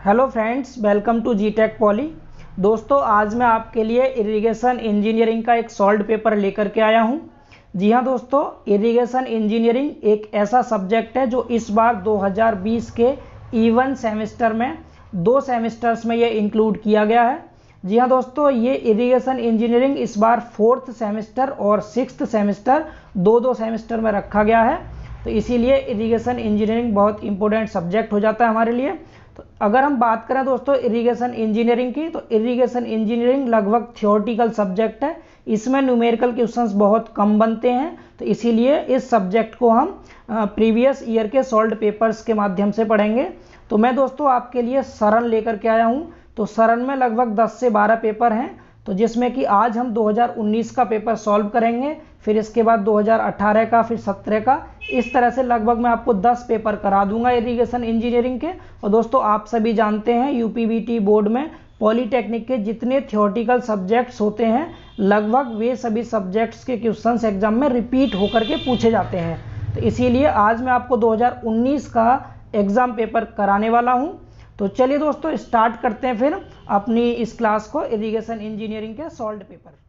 Hello friends, welcome to जीटेक Poly. दोस्तों, आज मैं आपके लिए इरिगेशन इंजीनियरिंग का एक सॉल्व्ड पेपर लेकर के आया हूं। जी हां दोस्तों, इरिगेशन इंजीनियरिंग एक ऐसा सब्जेक्ट है जो इस बार 2020 के इवन सेमेस्टर में 2 सेमेस्टर्स में ये इंक्लूड किया गया है। जी हाँ दोस्तों, ये इरिगेशन इंजीनियरिंग इस बार 4th सेमेस्टर और 6th सेमेस्टर दो सेमेस्टर में रखा गया है। तो इसीलिए इरिगेशन इंजीनियरिंग बहुत इंपॉर्टेंट सब्जेक्ट हो जाता है हमारे लिए। तो अगर हम बात करें दोस्तों इरिगेशन इंजीनियरिंग की, तो इरिगेशन इंजीनियरिंग लगभग थियोरेटिकल सब्जेक्ट है। इसमें न्यूमेरिकल क्वेश्चंस बहुत कम बनते हैं, तो इसीलिए इस सब्जेक्ट को हम प्रीवियस ईयर के सॉल्व्ड पेपर्स के माध्यम से पढ़ेंगे। तो मैं दोस्तों आपके लिए सरन लेकर के आया हूँ। तो सरन में लगभग 10 से 12 पेपर हैं, तो जिसमें कि आज हम 2019 का पेपर सॉल्व करेंगे, फिर इसके बाद 2018 का, फिर 17 का। इस तरह से लगभग मैं आपको 10 पेपर करा दूंगा इरिगेशन इंजीनियरिंग के। और दोस्तों आप सभी जानते हैं यूपीवीटी बोर्ड में पॉलीटेक्निक के जितने थियोरेटिकल सब्जेक्ट्स होते हैं, लगभग वे सभी सब्जेक्ट्स के क्वेश्चंस एग्जाम में रिपीट होकर के पूछे जाते हैं। तो इसीलिए आज मैं आपको 2019 का एग्जाम पेपर कराने वाला हूँ। तो चलिए दोस्तों स्टार्ट करते हैं फिर अपनी इस क्लास को, इरिगेशन इंजीनियरिंग के सॉल्व्ड पेपर।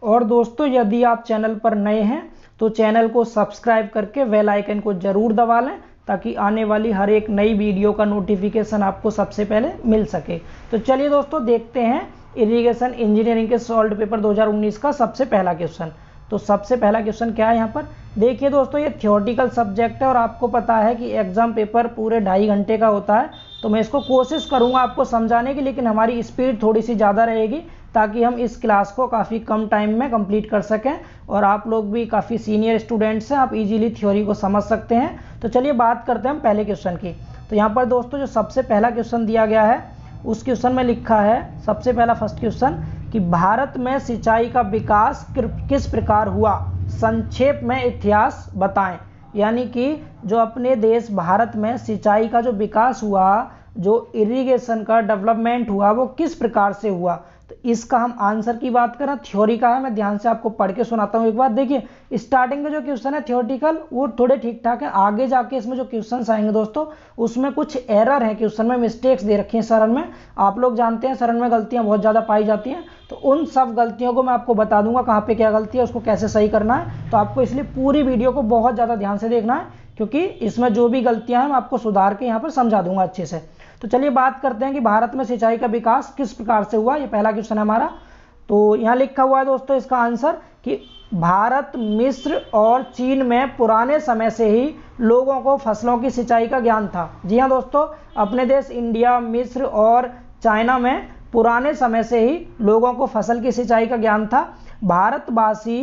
और दोस्तों यदि आप चैनल पर नए हैं तो चैनल को सब्सक्राइब करके बेल आइकन को जरूर दबा लें, ताकि आने वाली हर एक नई वीडियो का नोटिफिकेशन आपको सबसे पहले मिल सके। तो चलिए दोस्तों देखते हैं इरिगेशन इंजीनियरिंग के सॉल्व्ड पेपर 2019 का सबसे पहला क्वेश्चन। तो सबसे पहला क्वेश्चन क्या है यहाँ पर देखिए दोस्तों, ये थियोरेटिकल सब्जेक्ट है और आपको पता है कि एग्जाम पेपर पूरे 2.5 घंटे का होता है। तो मैं इसको कोशिश करूँगा आपको समझाने की, लेकिन हमारी स्पीड थोड़ी सी ज़्यादा रहेगी ताकि हम इस क्लास को काफ़ी कम टाइम में कंप्लीट कर सकें। और आप लोग भी काफ़ी सीनियर स्टूडेंट्स हैं, आप इजीली थ्योरी को समझ सकते हैं। तो चलिए बात करते हैं हम पहले क्वेश्चन की। तो यहाँ पर दोस्तों जो सबसे पहला क्वेश्चन दिया गया है, उस क्वेश्चन में लिखा है सबसे पहला फर्स्ट क्वेश्चन कि भारत में सिंचाई का विकास किस प्रकार हुआ, संक्षेप में इतिहास बताएं। यानी कि जो अपने देश भारत में सिंचाई का जो विकास हुआ, जो इरिगेशन का डेवलपमेंट हुआ, वो किस प्रकार से हुआ। तो इसका हम आंसर की बात करें, थ्योरी का है, मैं ध्यान से आपको पढ़ के सुनाता हूँ एक बार। देखिए स्टार्टिंग में जो क्वेश्चन है थ्योरेटिकल वो थोड़े ठीक ठाक है, आगे जाके इसमें जो क्वेश्चंस आएंगे दोस्तों उसमें कुछ एरर है, क्वेश्चन में मिस्टेक्स दे रखी हैं सरन में। आप लोग जानते हैं सरन में गलतियां बहुत ज़्यादा पाई जाती हैं, तो उन सब गलतियों को मैं आपको बता दूंगा कहाँ पे क्या गलती है, उसको कैसे सही करना है। तो आपको इसलिए पूरी वीडियो को बहुत ज़्यादा ध्यान से देखना है, क्योंकि इसमें जो भी गलतियां हैं मैं आपको सुधार के यहाँ पर समझा दूंगा अच्छे से। तो चलिए बात करते हैं कि भारत में सिंचाई का विकास किस प्रकार से हुआ। ये पहला क्वेश्चन है हमारा। तो यहाँ लिखा हुआ है दोस्तों इसका आंसर कि भारत, मिस्र और चीन में पुराने समय से ही लोगों को फसलों की सिंचाई का ज्ञान था। जी हाँ दोस्तों, अपने देश इंडिया, मिस्र और चाइना में पुराने समय से ही लोगों को फसल की सिंचाई का ज्ञान था। भारतवासी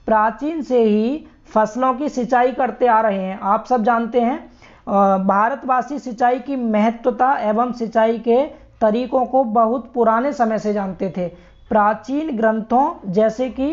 प्राचीन से ही फसलों की सिंचाई करते आ रहे हैं। आप सब जानते हैं भारतवासी सिंचाई की महत्वता एवं सिंचाई के तरीकों को बहुत पुराने समय से जानते थे। प्राचीन ग्रंथों जैसे कि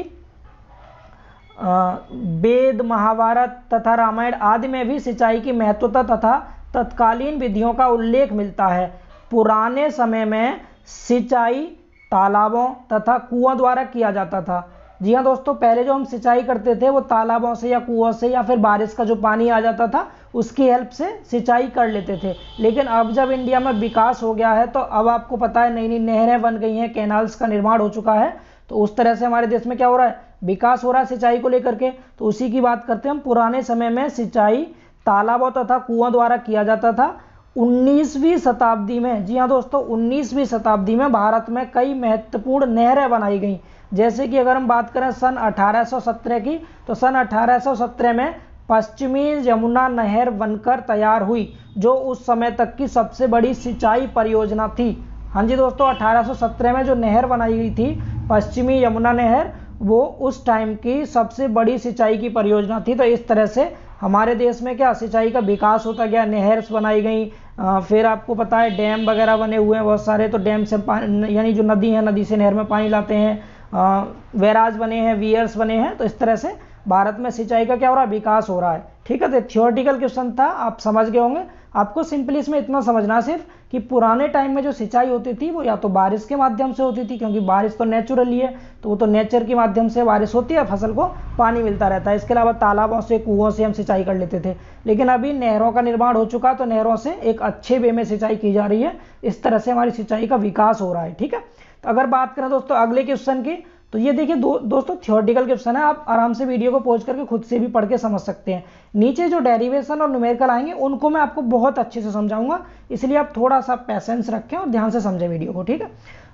वेद, महाभारत तथा रामायण आदि में भी सिंचाई की महत्वता तथा तत्कालीन विधियों का उल्लेख मिलता है। पुराने समय में सिंचाई तालाबों तथा कुओं द्वारा किया जाता था। जी हाँ दोस्तों, पहले जो हम सिंचाई करते थे वो तालाबों से या कुओं से या फिर बारिश का जो पानी आ जाता था उसकी हेल्प से सिंचाई कर लेते थे। लेकिन अब जब इंडिया में विकास हो गया है, तो अब आपको पता है नई नई नहरें बन गई हैं, कैनाल्स का निर्माण हो चुका है। तो उस तरह से हमारे देश में क्या हो रहा है, विकास हो रहा है सिंचाई को लेकर के। तो उसी की बात करते हैं हम। पुराने समय में सिंचाई तालाबों तथा कुओं द्वारा किया जाता था। 19वीं शताब्दी में, जी हाँ दोस्तों, 19वीं शताब्दी में भारत में कई महत्वपूर्ण नहरें बनाई गई। जैसे कि अगर हम बात करें सन 1817 की, तो सन 1817 में पश्चिमी यमुना नहर बनकर तैयार हुई, जो उस समय तक की सबसे बड़ी सिंचाई परियोजना थी। हाँ जी दोस्तों, 1817 में जो नहर बनाई गई थी पश्चिमी यमुना नहर, वो उस टाइम की सबसे बड़ी सिंचाई की परियोजना थी। तो इस तरह से हमारे देश में क्या सिंचाई का विकास होता गया, नहर्स बनाई गई। फिर आपको पता है डैम वगैरह बने हुए हैं बहुत सारे, तो डैम से पानी, यानी जो नदी है, नदी से नहर में पानी लाते हैं। बैराज बने हैं, वियर्स बने हैं। तो इस तरह से भारत में सिंचाई का क्या हो रहा है, विकास हो रहा है। ठीक है, तो थियोरेटिकल क्वेश्चन था, आप समझ गए होंगे। आपको सिंपली इसमें इतना समझना सिर्फ कि पुराने टाइम में जो सिंचाई होती थी वो या तो बारिश के माध्यम से होती थी, क्योंकि बारिश तो नेचुरली है, तो वो तो नेचर के माध्यम से बारिश होती है, फसल को पानी मिलता रहता है। इसके अलावा तालाबों से, कुओं से हम सिंचाई कर लेते थे। लेकिन अभी नहरों का निर्माण हो चुका, तो नहरों से एक अच्छे वे में सिंचाई की जा रही है। इस तरह से हमारी सिंचाई का विकास हो रहा है। ठीक है, तो अगर बात करें दोस्तों अगले क्वेश्चन की, तो ये देखिए दोस्तों थियोरेटिकल क्वेश्चन है, आप आराम से वीडियो को पॉज करके खुद से भी पढ़ के समझ सकते हैं। नीचे जो डेरिवेशन और न्यूमेरिकल आएंगे उनको मैं आपको बहुत अच्छे से समझाऊंगा, इसलिए आप थोड़ा सा पैसेंस रखें और ध्यान से समझें वीडियो को। ठीक है,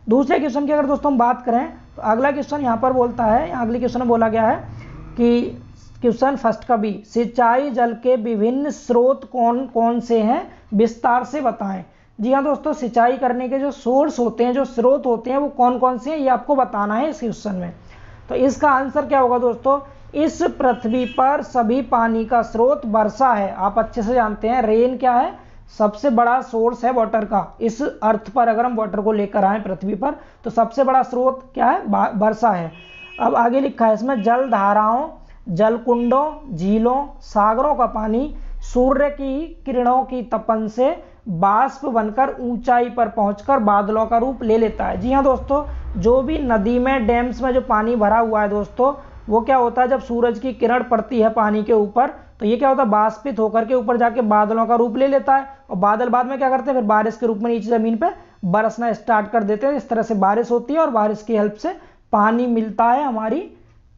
दूसरे क्वेश्चन की अगर दोस्तों हम बात करें, तो अगला क्वेश्चन यहाँ पर बोलता है, अगले क्वेश्चन में बोला गया है कि क्वेश्चन फर्स्ट का भी, सिंचाई जल के विभिन्न स्रोत कौन कौन से हैं, विस्तार से बताएं। जी हाँ दोस्तों, सिंचाई करने के जो सोर्स होते हैं, जो स्रोत होते हैं, वो कौन कौन से हैं, ये आपको बताना है इस क्वेश्चन में। तो इसका आंसर क्या होगा दोस्तों, इस पृथ्वी पर सभी पानी का स्रोत वर्षा है। आप अच्छे से जानते हैं रेन क्या है, सबसे बड़ा सोर्स है वाटर का। इस अर्थ पर अगर हम वाटर को लेकर आए पृथ्वी पर, तो सबसे बड़ा स्रोत क्या है, वर्षा है। अब आगे लिखा है इसमें, जल धाराओं, जलकुंडों, झीलों, सागरों का पानी सूर्य की किरणों की तपन से बाष्प बनकर ऊंचाई पर पहुंचकर बादलों का रूप ले लेता है। जी हाँ दोस्तों, जो भी नदी में, डैम्स में जो पानी भरा हुआ है दोस्तों, वो क्या होता है, जब सूरज की किरण पड़ती है पानी के ऊपर, तो ये क्या होता है, बाष्पित होकर के ऊपर जाके बादलों का रूप ले लेता है, और बादल बाद में क्या करते हैं, फिर बारिश के रूप में नीचे जमीन पे बरसना स्टार्ट कर देते हैं। इस तरह से बारिश होती है और बारिश की हेल्प से पानी मिलता है हमारी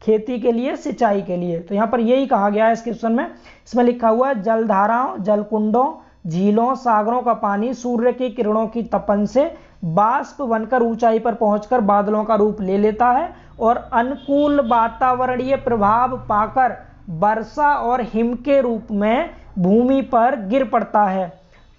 खेती के लिए, सिंचाई के लिए। तो यहाँ पर यही कहा गया है इस क्वेश्चन में। इसमें लिखा हुआ है, जलधाराओं, जलकुंडों, झीलों, सागरों का पानी सूर्य की किरणों की तपन से बाष्प बनकर ऊंचाई पर पहुंचकर बादलों का रूप ले लेता है और अनुकूल वातावरणीय प्रभाव पाकर वर्षा और हिम के रूप में भूमि पर गिर पड़ता है।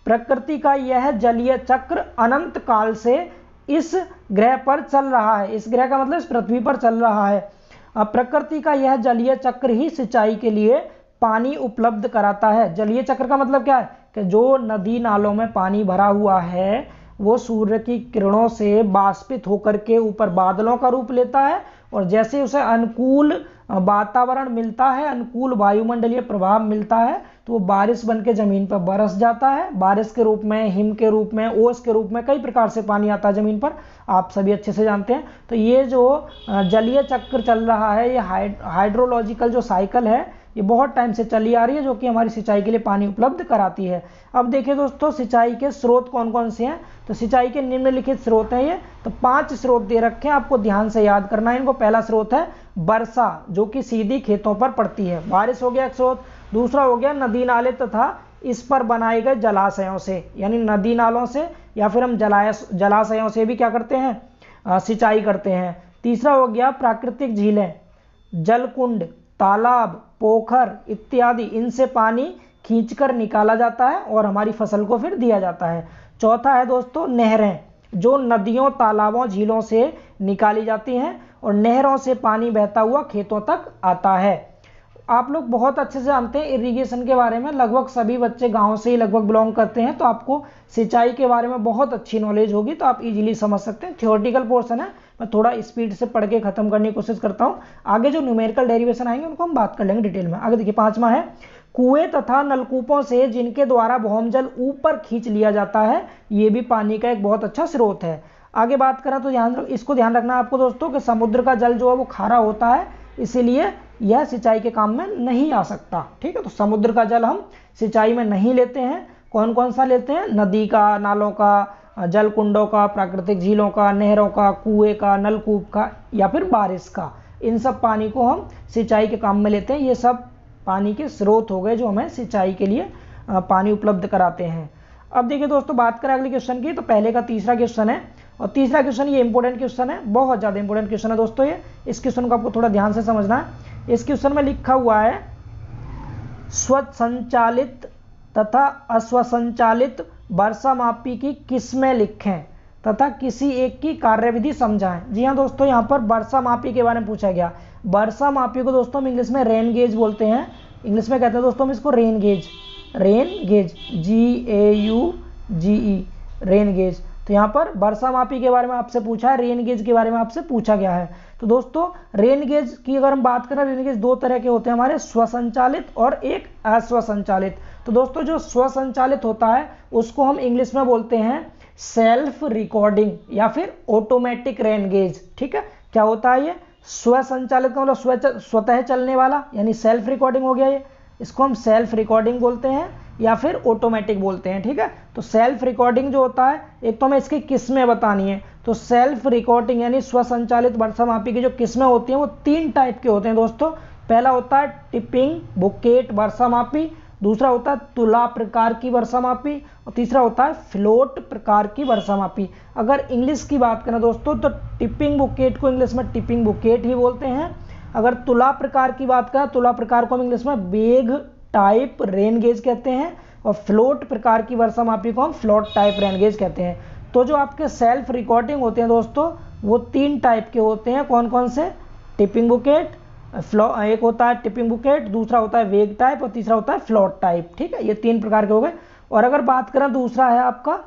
प्रकृति का यह जलीय चक्र अनंत काल से इस ग्रह पर चल रहा है। इस ग्रह का मतलब इस पृथ्वी पर चल रहा है। प्रकृति का यह जलीय चक्र ही सिंचाई के लिए पानी उपलब्ध कराता है। जलीय चक्र का मतलब क्या है कि जो नदी नालों में पानी भरा हुआ है वो सूर्य की किरणों से बाष्पित होकर के ऊपर बादलों का रूप लेता है, और जैसे उसे अनुकूल वातावरण मिलता है, अनुकूल वायुमंडलीय प्रभाव मिलता है, तो वो बारिश बन के जमीन पर बरस जाता है। बारिश के रूप में, हिम के रूप में, ओस के रूप में कई प्रकार से पानी आता है जमीन पर, आप सभी अच्छे से जानते हैं। तो ये जो जलीय चक्र चल रहा है, ये हाइड्रोलॉजिकल जो साइकिल है, ये बहुत टाइम से चली आ रही है, जो कि हमारी सिंचाई के लिए पानी उपलब्ध कराती है। अब देखिए दोस्तों, सिंचाई के स्रोत कौन कौन से हैं, तो सिंचाई के निम्नलिखित स्रोत हैं ये। तो 5 स्रोत दे रखे हैं, आपको ध्यान से याद करना है इनको। पहला स्रोत है वर्षा, जो कि सीधी खेतों पर पड़ती है, बारिश हो गया एक स्रोत। दूसरा हो गया नदी नाले तथा इस पर बनाए गए जलाशयों से, यानी नदी नालों से या फिर हम जलाशयों से भी क्या करते हैं, सिंचाई करते हैं। तीसरा हो गया प्राकृतिक झीलें, जलकुंड, तालाब, पोखर इत्यादि, इनसे पानी खींचकर निकाला जाता है और हमारी फसल को फिर दिया जाता है। चौथा है दोस्तों नहरें, जो नदियों, तालाबों, झीलों से निकाली जाती हैं और नहरों से पानी बहता हुआ खेतों तक आता है। आप लोग बहुत अच्छे से जानते हैं इरिगेशन के बारे में, लगभग सभी बच्चे गांव से ही लगभग बिलोंग करते हैं, तो आपको सिंचाई के बारे में बहुत अच्छी नॉलेज होगी, तो आप इजीली समझ सकते हैं। थियोरेटिकल पोर्शन है, मैं थोड़ा स्पीड से पढ़ के खत्म करने की कोशिश करता हूं। आगे जो न्यूमेरिकल डेरिवेशन आएंगे उनको हम बात कर लेंगे डिटेल में। आगे देखिए 5वां है, कुएं तथा नलकूपों से जिनके द्वारा भौमजल ऊपर खींच लिया जाता है, ये भी पानी का एक बहुत अच्छा स्रोत है। आगे बात करें तो इसको ध्यान रखना आपको दोस्तों कि समुद्र का जल जो है वो खारा होता है, इसीलिए यह सिंचाई के काम में नहीं आ सकता। ठीक है, तो समुद्र का जल हम सिंचाई में नहीं लेते हैं। कौन कौन सा लेते हैं, नदी का, नालों का, जल कुंडों का, प्राकृतिक झीलों का, नहरों का, कुएं का, नलकूप का या फिर बारिश का, इन सब पानी को हम सिंचाई के काम में लेते हैं। ये सब पानी के स्रोत हो गए जो हमें सिंचाई के लिए पानी उपलब्ध कराते हैं। अब देखिए दोस्तों, बात करें अगले क्वेश्चन की, तो पहले का तीसरा क्वेश्चन है, और तीसरा क्वेश्चन ये इंपॉर्टेंट क्वेश्चन है, बहुत ज़्यादा इंपॉर्टेंट क्वेश्चन है दोस्तों ये। इस क्वेश्चन को आपको थोड़ा ध्यान से समझना है। इस क्वेश्चन में लिखा हुआ है, स्वसंचालित तथा अस्वसंचालित वर्षा मापी की किस्में लिखें तथा किसी एक की कार्यविधि समझाएं। जी हाँ दोस्तों, यहाँ पर वर्षा मापी के बारे में पूछा गया। वर्षा मापी को दोस्तों हम इंग्लिश में रेन गेज बोलते हैं। इंग्लिश में कहते हैं दोस्तों हम इसको rain gauge, GAUGE, rain gauge. तो तो यहाँ पर वर्षा मापी के बारे में आपसे पूछा है, रेन गेज के बारे में आपसे पूछा गया है। तो दोस्तों रेन गेज की अगर हम बात करें, रेन गेज दो तरह के होते हैं हमारे, स्वसंचालित और एक अस्वसंचालित। तो दोस्तों जो स्वसंचालित होता है उसको हम इंग्लिश में बोलते हैं सेल्फ रिकॉर्डिंग या फिर ऑटोमेटिक रेन गेज। ठीक है, क्या होता है ये? स्वसंचालित का मतलब स्वतः चलने वाला, यानी सेल्फ रिकॉर्डिंग हो गया ये, इसको हम सेल्फ रिकॉर्डिंग बोलते हैं या फिर ऑटोमेटिक बोलते हैं। ठीक है, तो सेल्फ रिकॉर्डिंग जो होता है, एक तो हमें इसकी किस्में बतानी है। तो सेल्फ रिकॉर्डिंग यानी स्वसंचालित वर्षा मापी की जो किस्में होती हैं वो 3 टाइप के होते हैं दोस्तों। पहला होता है टिपिंग बुकेट वर्षा मापी, दूसरा होता है तुला प्रकार की वर्षा मापी और तीसरा होता है फ्लोट प्रकार की वर्षा मापी। अगर इंग्लिश की बात करें दोस्तों तो टिपिंग बुकेट को इंग्लिश में टिपिंग बुकेट ही बोलते हैं। अगर तुला प्रकार की बात करें, तुला प्रकार को हम इंग्लिश में वेग टाइप रेन गेज कहते हैं और फ्लोट प्रकार की वर्षा मापी को हम फ्लोट टाइप रेन गेज कहते हैं। तो जो आपके सेल्फ रिकॉर्डिंग होते हैं दोस्तों वो 3 टाइप के होते हैं। कौन कौन से? टिपिंग बुकेट, एक होता है टिपिंग बुकेट, दूसरा होता है वेग टाइप और तीसरा होता है फ्लोट टाइप। ठीक है, ये 3 प्रकार के हो गए। और अगर बात करें दूसरा है आपका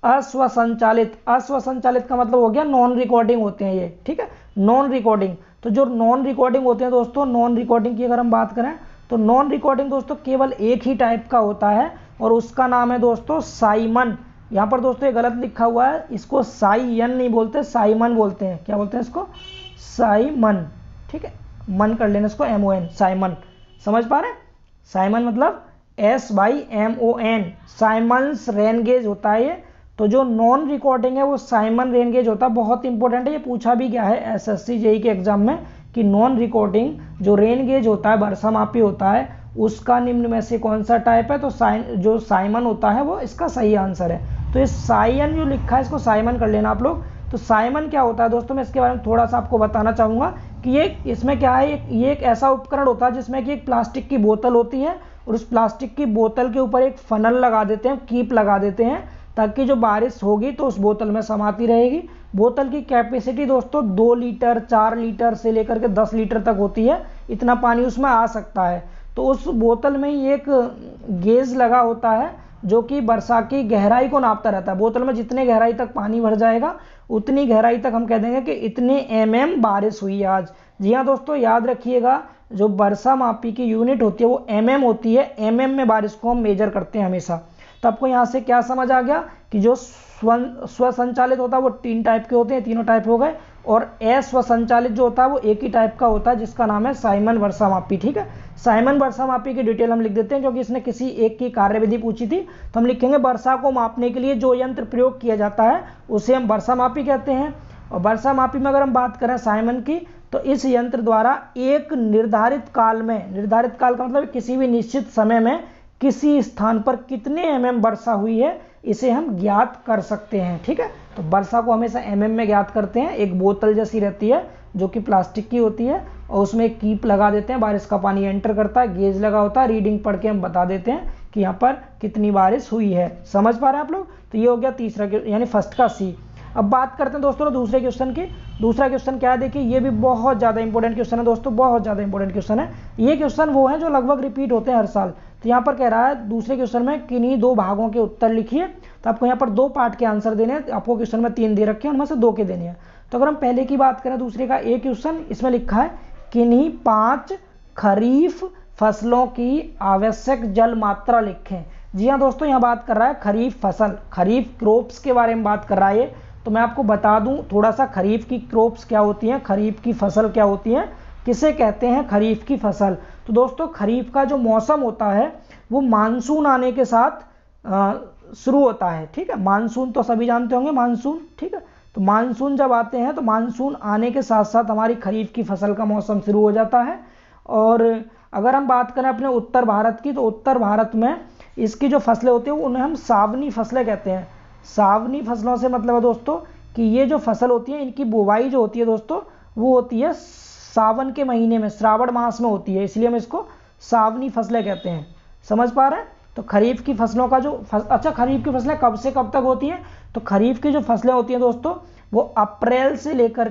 अस्वसंचालित। अस्वसंचालित का मतलब हो गया नॉन रिकॉर्डिंग होते हैं ये। ठीक है, नॉन रिकॉर्डिंग। तो जो नॉन रिकॉर्डिंग होते हैं दोस्तों, नॉन रिकॉर्डिंग की अगर हम बात करें तो नॉन रिकॉर्डिंग दोस्तों केवल एक ही टाइप का होता है और उसका नाम है दोस्तों साइमन। यहाँ पर दोस्तों ये गलत लिखा हुआ है, इसको साइयन नहीं बोलते, साइमन बोलते हैं। क्या बोलते हैं इसको? साइमन। ठीक है, मन कर लेना इसको, MON, साइमन। समझ पा रहे हैं? साइमन मतलब SYMON, साइमन्स रेन गेज होता है ये। तो जो नॉन रिकॉर्डिंग है वो साइमन रेन गेज होता है। बहुत इंपॉर्टेंट है, ये पूछा भी गया है SSC JEE के एग्जाम में कि नॉन रिकॉर्डिंग जो रेन गेज होता है, वर्षा मापी होता है, उसका निम्न में से कौन सा टाइप है? तो जो साइमन होता है वो इसका सही आंसर है। तो ये साइयन जो लिखा है इसको साइमन कर लेना आप लोग। तो साइमन क्या होता है दोस्तों, मैं इसके बारे में थोड़ा सा आपको बताना चाहूँगा कि ये इसमें क्या है, ये एक ऐसा उपकरण होता है जिसमें कि एक प्लास्टिक की बोतल होती है और उस प्लास्टिक की बोतल के ऊपर एक फनल लगा देते हैं, कीप लगा देते हैं, ताकि जो बारिश होगी तो उस बोतल में समाती रहेगी। बोतल की कैपेसिटी दोस्तों 2 लीटर 4 लीटर से लेकर के 10 लीटर तक होती है, इतना पानी उसमें आ सकता है। तो उस बोतल में ही एक गेज लगा होता है जो कि वर्षा की गहराई को नापता रहता है। बोतल में जितने गहराई तक पानी भर जाएगा उतनी गहराई तक हम कह देंगे कि इतने mm बारिश हुई है आज। जी हाँ दोस्तों, याद रखिएगा जो वर्षा मापी की यूनिट होती है वो mm होती है। mm में बारिश को हम मेजर करते हैं हमेशा। तो आपको यहाँ से क्या समझ आ गया कि जो स्वसंचालित होता है वो 3 टाइप के होते हैं, तीनों टाइप हो गए। और अस्वसंचालित जो होता है वो एक ही टाइप का होता है जिसका नाम है साइमन वर्षा मापी। ठीक है, साइमन वर्षा मापी की डिटेल हम लिख देते हैं क्योंकि इसने किसी एक की कार्यविधि पूछी थी। तो हम लिखेंगे वर्षा को मापने के लिए जो यंत्र प्रयोग किया जाता है उसे हम वर्षा मापी कहते हैं। और वर्षा मापी में अगर हम बात करें साइमन की, तो इस यंत्र द्वारा एक निर्धारित काल में, निर्धारित काल का मतलब किसी भी निश्चित समय में किसी स्थान पर कितने mm वर्षा हुई है इसे हम ज्ञात कर सकते हैं। ठीक है, तो वर्षा को हमेशा mm में ज्ञात करते हैं। एक बोतल जैसी रहती है जो कि प्लास्टिक की होती है और उसमें एक कीप लगा देते हैं, बारिश का पानी एंटर करता है, गेज लगा होता है, रीडिंग पढ़ के हम बता देते हैं कि यहाँ पर कितनी बारिश हुई है। समझ पा रहे हैं आप लोग? तो ये हो गया तीसरा यानी फर्स्ट का C। अब बात करते हैं दोस्तों दूसरे क्वेश्चन की। दूसरा क्वेश्चन क्या है, देखिए ये भी बहुत ज़्यादा इंपॉर्टेंट क्वेश्चन है दोस्तों, बहुत ज़्यादा इंपॉर्टेंट क्वेश्चन है। ये क्वेश्चन वो है जो लगभग रिपीट होते हैं हर साल। तो यहाँ पर कह रहा है दूसरे क्वेश्चन में किन्हीं 2 भागों के उत्तर लिखिए। तो आपको यहाँ पर 2 पार्ट के आंसर देने हैं। आपको क्वेश्चन में 3 दे रखे हैं, उनमें से 2 के देने हैं। तो अगर हम पहले की बात करें, दूसरे का एक क्वेश्चन, इसमें लिखा है किन्हीं 5 खरीफ फसलों की आवश्यक जल मात्रा लिखें। जी हाँ दोस्तों, यहाँ बात कर रहा है खरीफ फसल, खरीफ क्रॉप्स के बारे में बात कर रहा है। तो मैं आपको बता दूं थोड़ा सा, खरीफ की क्रॉप्स क्या होती हैं, खरीफ की फसल क्या होती है, किसे कहते हैं खरीफ की फसल। तो दोस्तों खरीफ का जो मौसम होता है वो मानसून आने के साथ शुरू होता है। ठीक है, मानसून तो सभी जानते होंगे, मानसून। ठीक है, तो मानसून जब आते हैं तो मानसून आने के साथ साथ हमारी खरीफ की फसल का मौसम शुरू हो जाता है। और अगर हम बात करें अपने उत्तर भारत की, तो उत्तर भारत में इसकी जो फसलें होती हैं उन्हें हम सावनी फसलें कहते हैं। सावनी फसलों से मतलब है दोस्तों कि ये जो फसल होती है इनकी बुवाई जो होती है दोस्तों वो होती है सावन के महीने में, श्रावण मास में होती है, इसलिए हम इसको सावनी फसलें कहते हैं। समझ पा रहे हैं? तो खरीफ की फसलों का जो अच्छा, खरीफ की फसलें कब से कब तक होती हैं? तो खरीफ की जो फसलें होती हैं दोस्तों वो अप्रैल से लेकर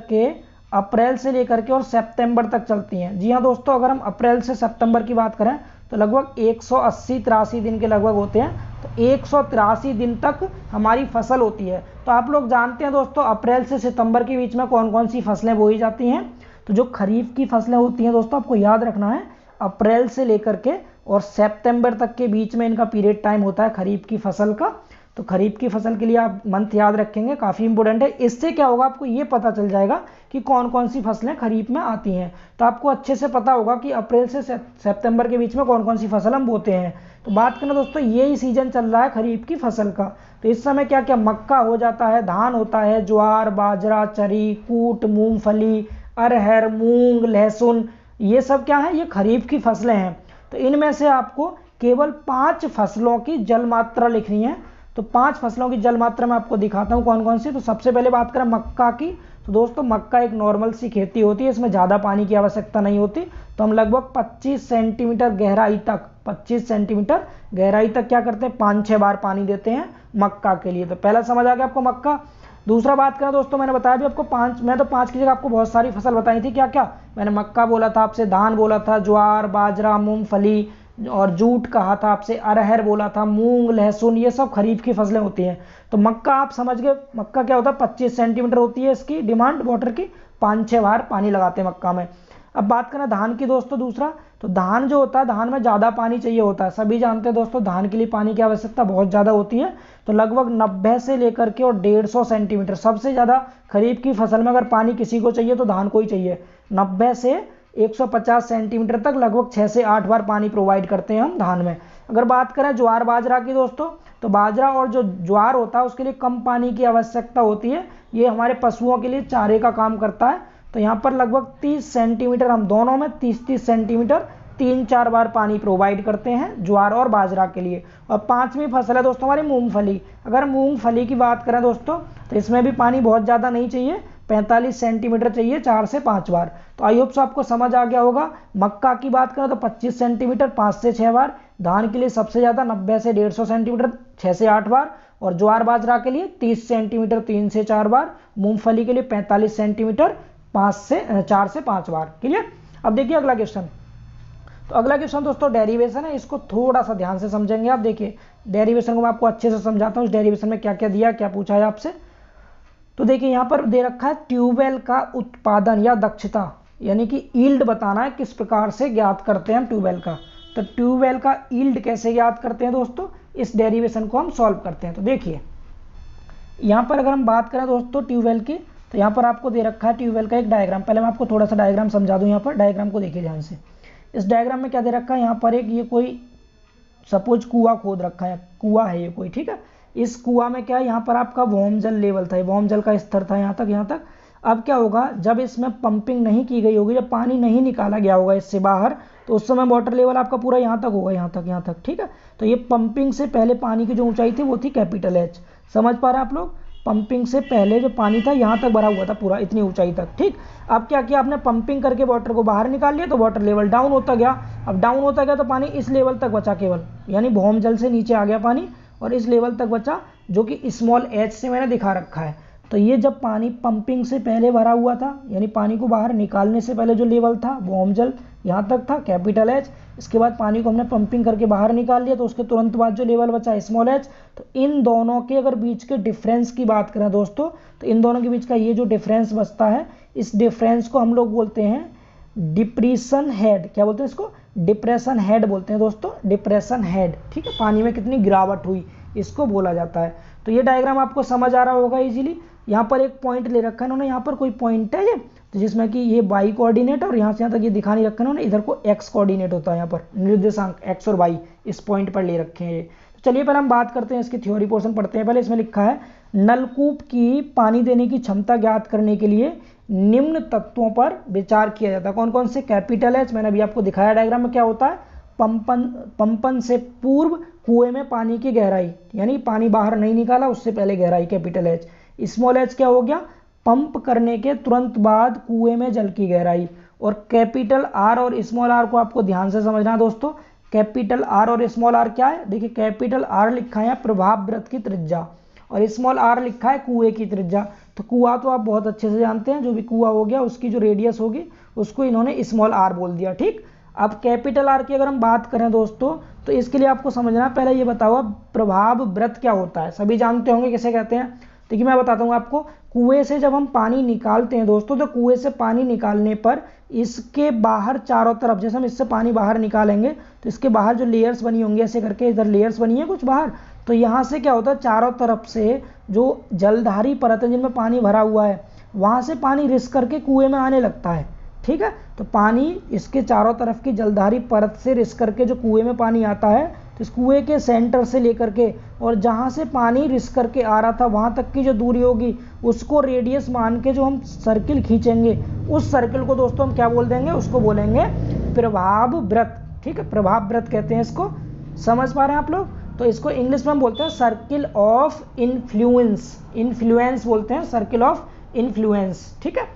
के और सितंबर तक चलती हैं। जी हाँ दोस्तों, अगर हम अप्रैल से सितंबर की बात करें तो लगभग 180-83 दिन के लगभग होते हैं। तो 183 दिन तक हमारी फसल होती है। तो आप लोग जानते हैं दोस्तों, अप्रैल से सितंबर के बीच में कौन कौन सी फसलें बोई जाती हैं। तो जो खरीफ की फसलें होती हैं दोस्तों, आपको याद रखना है अप्रैल से लेकर के और सितंबर तक के बीच में इनका पीरियड टाइम होता है खरीफ की फसल का। तो खरीफ की फसल के लिए आप मंथ याद रखेंगे, काफ़ी इंपॉर्टेंट है। इससे क्या होगा, आपको ये पता चल जाएगा कि कौन कौन सी फसलें खरीफ में आती हैं। तो आपको अच्छे से पता होगा कि अप्रैल से सितंबर के बीच में कौन कौन सी फसल हम बोते हैं। तो बात करें दोस्तों, यही सीजन चल रहा है खरीफ की फसल का। तो इस समय क्या क्या मक्का हो जाता है, धान होता है, ज्वार, बाजरा, चरी, कूट, मूंगफली, अरहर, मूंग, लहसुन, ये सब क्या है, ये खरीफ की फसलें हैं। तो इनमें से आपको केवल 5 फसलों की जल मात्रा लिखनी है। तो 5 फसलों की जल मात्रा मैं आपको दिखाता हूँ कौन कौन सी। तो सबसे पहले बात करें मक्का की। तो दोस्तों मक्का एक नॉर्मल सी खेती होती है, इसमें ज़्यादा पानी की आवश्यकता नहीं होती। तो हम लगभग 25 सेंटीमीटर गहराई तक, 25 सेंटीमीटर गहराई तक क्या करते हैं, 5-6 बार पानी देते हैं मक्का के लिए। तो पहला समझ आ गया आपको मक्का। दूसरा बात करें दोस्तों, मैंने बताया भी आपको 5, मैं तो 5 की जगह आपको बहुत सारी फसल बताई थी। क्या क्या मैंने मक्का बोला था आपसे, धान बोला था, ज्वार, बाजरा, मूंगफली और जूट कहा था आपसे, अरहर बोला था, मूंग, लहसुन, ये सब खरीफ की फसलें होती हैं। तो मक्का आप समझ गए, मक्का क्या होता है, 25 सेंटीमीटर होती है इसकी डिमांड वाटर की, 5-6 बार पानी लगाते हैं मक्का में। अब बात करें धान की दोस्तों दूसरा, तो धान जो होता है, धान में ज़्यादा पानी चाहिए होता है। सभी जानते हैं दोस्तों, धान के लिए पानी की आवश्यकता बहुत ज़्यादा होती है। तो लगभग 90 से लेकर के और 150 सेंटीमीटर, सबसे ज़्यादा खरीफ की फसल में अगर पानी किसी को चाहिए तो धान को ही चाहिए। 90 से 150 सेंटीमीटर तक लगभग 6 से 8 बार पानी प्रोवाइड करते हैं हम धान में। अगर बात करें ज्वार बाजरा की दोस्तों, तो बाजरा और जो ज्वार होता है उसके लिए कम पानी की आवश्यकता होती है। ये हमारे पशुओं के लिए चारे का काम करता है। तो यहाँ पर लगभग 30 सेंटीमीटर, हम दोनों में 30-30 सेंटीमीटर 3-4 बार पानी प्रोवाइड करते हैं ज्वार और बाजरा के लिए। और 5वीं फसल है दोस्तों हमारी मूंगफली। अगर मूंगफली की बात करें दोस्तों, तो इसमें भी पानी बहुत ज़्यादा नहीं चाहिए, 45 सेंटीमीटर चाहिए 4 से 5 बार। तो आई होप सो आपको समझ आ गया होगा। मक्का की बात करें तो 25 सेंटीमीटर 5 से 6 बार, धान के लिए सबसे ज़्यादा 90 से 150 सेंटीमीटर 6 से 8 बार, और ज्वार बाजरा के लिए 30 सेंटीमीटर 3 से 4 बार, मूंगफली के लिए 45 सेंटीमीटर 4 से 5 बार। क्लियर। अब देखिए अगला क्वेश्चन। तो अगला क्वेश्चन दोस्तों डेरिवेशन है, इसको थोड़ा सा ध्यान से समझेंगे आप। देखिए डेरिवेशन को मैं आपको अच्छे से समझाता हूँ, इस डेरिवेशन में क्या क्या दिया, क्या पूछा है आपसे। तो देखिए यहाँ पर दे रखा है ट्यूबवेल का उत्पादन या दक्षता, यानी कि यील्ड बताना है, किस प्रकार से ज्ञात करते हैं हम ट्यूबवेल का। तो ट्यूबवेल का यील्ड कैसे ज्ञात करते हैं दोस्तों, इस डेरिवेशन को हम सॉल्व करते हैं। तो देखिए यहाँ पर अगर हम बात करें दोस्तों ट्यूबवेल की, तो यहाँ पर आपको दे रखा है ट्यूबवेल का एक डायग्राम। पहले मैं आपको थोड़ा सा डायग्राम समझा दूँ। यहाँ पर डायग्राम को देखिए ध्यान से। इस डायग्राम में क्या दे रखा है, यहाँ पर एक ये कोई सपोज कुआं खोद रखा है, कुआं है ये कोई, ठीक है। इस कुआं में क्या है, यहाँ पर आपका वार्म जल लेवल था, वार्म जल का स्तर था यहाँ तक। अब क्या होगा, जब इसमें पंपिंग नहीं की गई होगी, जब पानी नहीं निकाला गया होगा इससे बाहर, तो उस समय वाटर लेवल आपका पूरा यहाँ तक होगा, यहाँ तक, ठीक है। तो ये पंपिंग से पहले पानी की जो ऊंचाई थी वो थी कैपिटल एच। समझ पा रहे हैं आप लोग, पंपिंग से पहले जो पानी था यहाँ तक भरा हुआ था पूरा, इतनी ऊंचाई तक, ठीक। अब क्या किया आपने, पंपिंग करके वाटर को बाहर निकाल लिया, तो वाटर लेवल डाउन होता गया। अब डाउन होता गया तो पानी इस लेवल तक बचा केवल, यानी भौम जल से नीचे आ गया पानी और इस लेवल तक बचा, जो कि स्मॉल एच से मैंने दिखा रखा है। तो ये जब पानी पंपिंग से पहले भरा हुआ था, यानी पानी को बाहर निकालने से पहले जो लेवल था भौम जल यहाँ तक था कैपिटल एच। इसके बाद पानी को हमने पंपिंग करके बाहर निकाल लिया, तो उसके तुरंत बाद जो लेवल बचा स्मॉल एच। तो इन दोनों के अगर बीच के डिफरेंस की बात करें दोस्तों, तो इन दोनों के बीच का ये जो डिफरेंस बचता है, इस डिफरेंस को हम लोग बोलते हैं डिप्रेशन हेड। क्या बोलते हैं इसको, डिप्रेशन हेड बोलते हैं दोस्तों, डिप्रेशन हेड, ठीक है। पानी में कितनी गिरावट हुई इसको बोला जाता है। तो ये डायग्राम आपको समझ आ रहा होगा इजीली। यहाँ पर एक पॉइंट ले रखा है इन्होंने, यहाँ पर कोई पॉइंट है ये, तो जिसमें कि ये वाई कोऑर्डिनेट और यहाँ से यहाँ तक ये दिखा नहीं रखा इन्होंने, इधर को एक्स कोऑर्डिनेट होता है, यहाँ पर निर्देशांक एक्स और वाई इस पॉइंट पर ले रखे हैं ये। तो चलिए पहले हम बात करते हैं, इसकी थ्योरी पोर्शन पढ़ते हैं। पहले इसमें लिखा है नलकूप की पानी देने की क्षमता ज्ञात करने के लिए निम्न तत्वों पर विचार किया जाता है। कौन कौन से, कैपिटल एच, मैंने अभी आपको दिखाया डायग्राम में क्या होता है, पंपन से पूर्व कुएं में पानी की गहराई, यानी पानी बाहर नहीं निकाला उससे पहले गहराई कैपिटल एच। स्मॉल एच क्या हो गया, पंप करने के तुरंत बाद कुएं में जल की गहराई। और कैपिटल आर और स्मॉल आर को आपको ध्यान से समझना है दोस्तों। कैपिटल आर और स्मॉल आर क्या है, देखिए कैपिटल आर लिखा है प्रभाव वृत्त की त्रिज्या और स्मॉल आर लिखा है कुएं की त्रिज्या। तो कुआं तो आप बहुत अच्छे से जानते हैं, जो भी कुआं हो गया उसकी जो रेडियस होगी उसको इन्होंने स्मॉल आर बोल दिया, ठीक। अब कैपिटल आर की अगर हम बात करें दोस्तों, तो इसके लिए आपको समझना, पहले ये बताओ प्रभाव वृत्त क्या होता है, सभी जानते होंगे किसे कहते हैं। देखिए मैं बताता हूँ आपको, कुएं से जब हम पानी निकालते हैं दोस्तों, तो कुएं से पानी निकालने पर इसके बाहर चारों तरफ, जैसे हम इससे पानी बाहर निकालेंगे तो इसके बाहर जो लेयर्स बनी होंगी ऐसे करके, इधर लेयर्स बनी है कुछ बाहर, तो यहाँ से क्या होता है, चारों तरफ से जो जलधारी परत है जिनमें पानी भरा हुआ है, वहाँ से पानी रिस करके कुएं में आने लगता है। ठीक है, तो पानी इसके चारों तरफ की जलधारी परत से रिस करके जो कुएं में पानी आता है, तो इस कुएं के सेंटर से लेकर के और जहाँ से पानी रिस करके आ रहा था वहाँ तक की जो दूरी होगी उसको रेडियस मान के जो हम सर्किल खींचेंगे, उस सर्किल को दोस्तों हम क्या बोल देंगे, उसको बोलेंगे प्रभाव वृत्त। ठीक है, प्रभाव वृत्त कहते हैं इसको, समझ पा रहे हैं आप लोग। तो इसको इंग्लिश में हम बोलते हैं सर्किल ऑफ इन्फ्लुएंस, इन्फ्लुएंस बोलते हैं, सर्किल ऑफ इन्फ्लुएंस। ठीक है,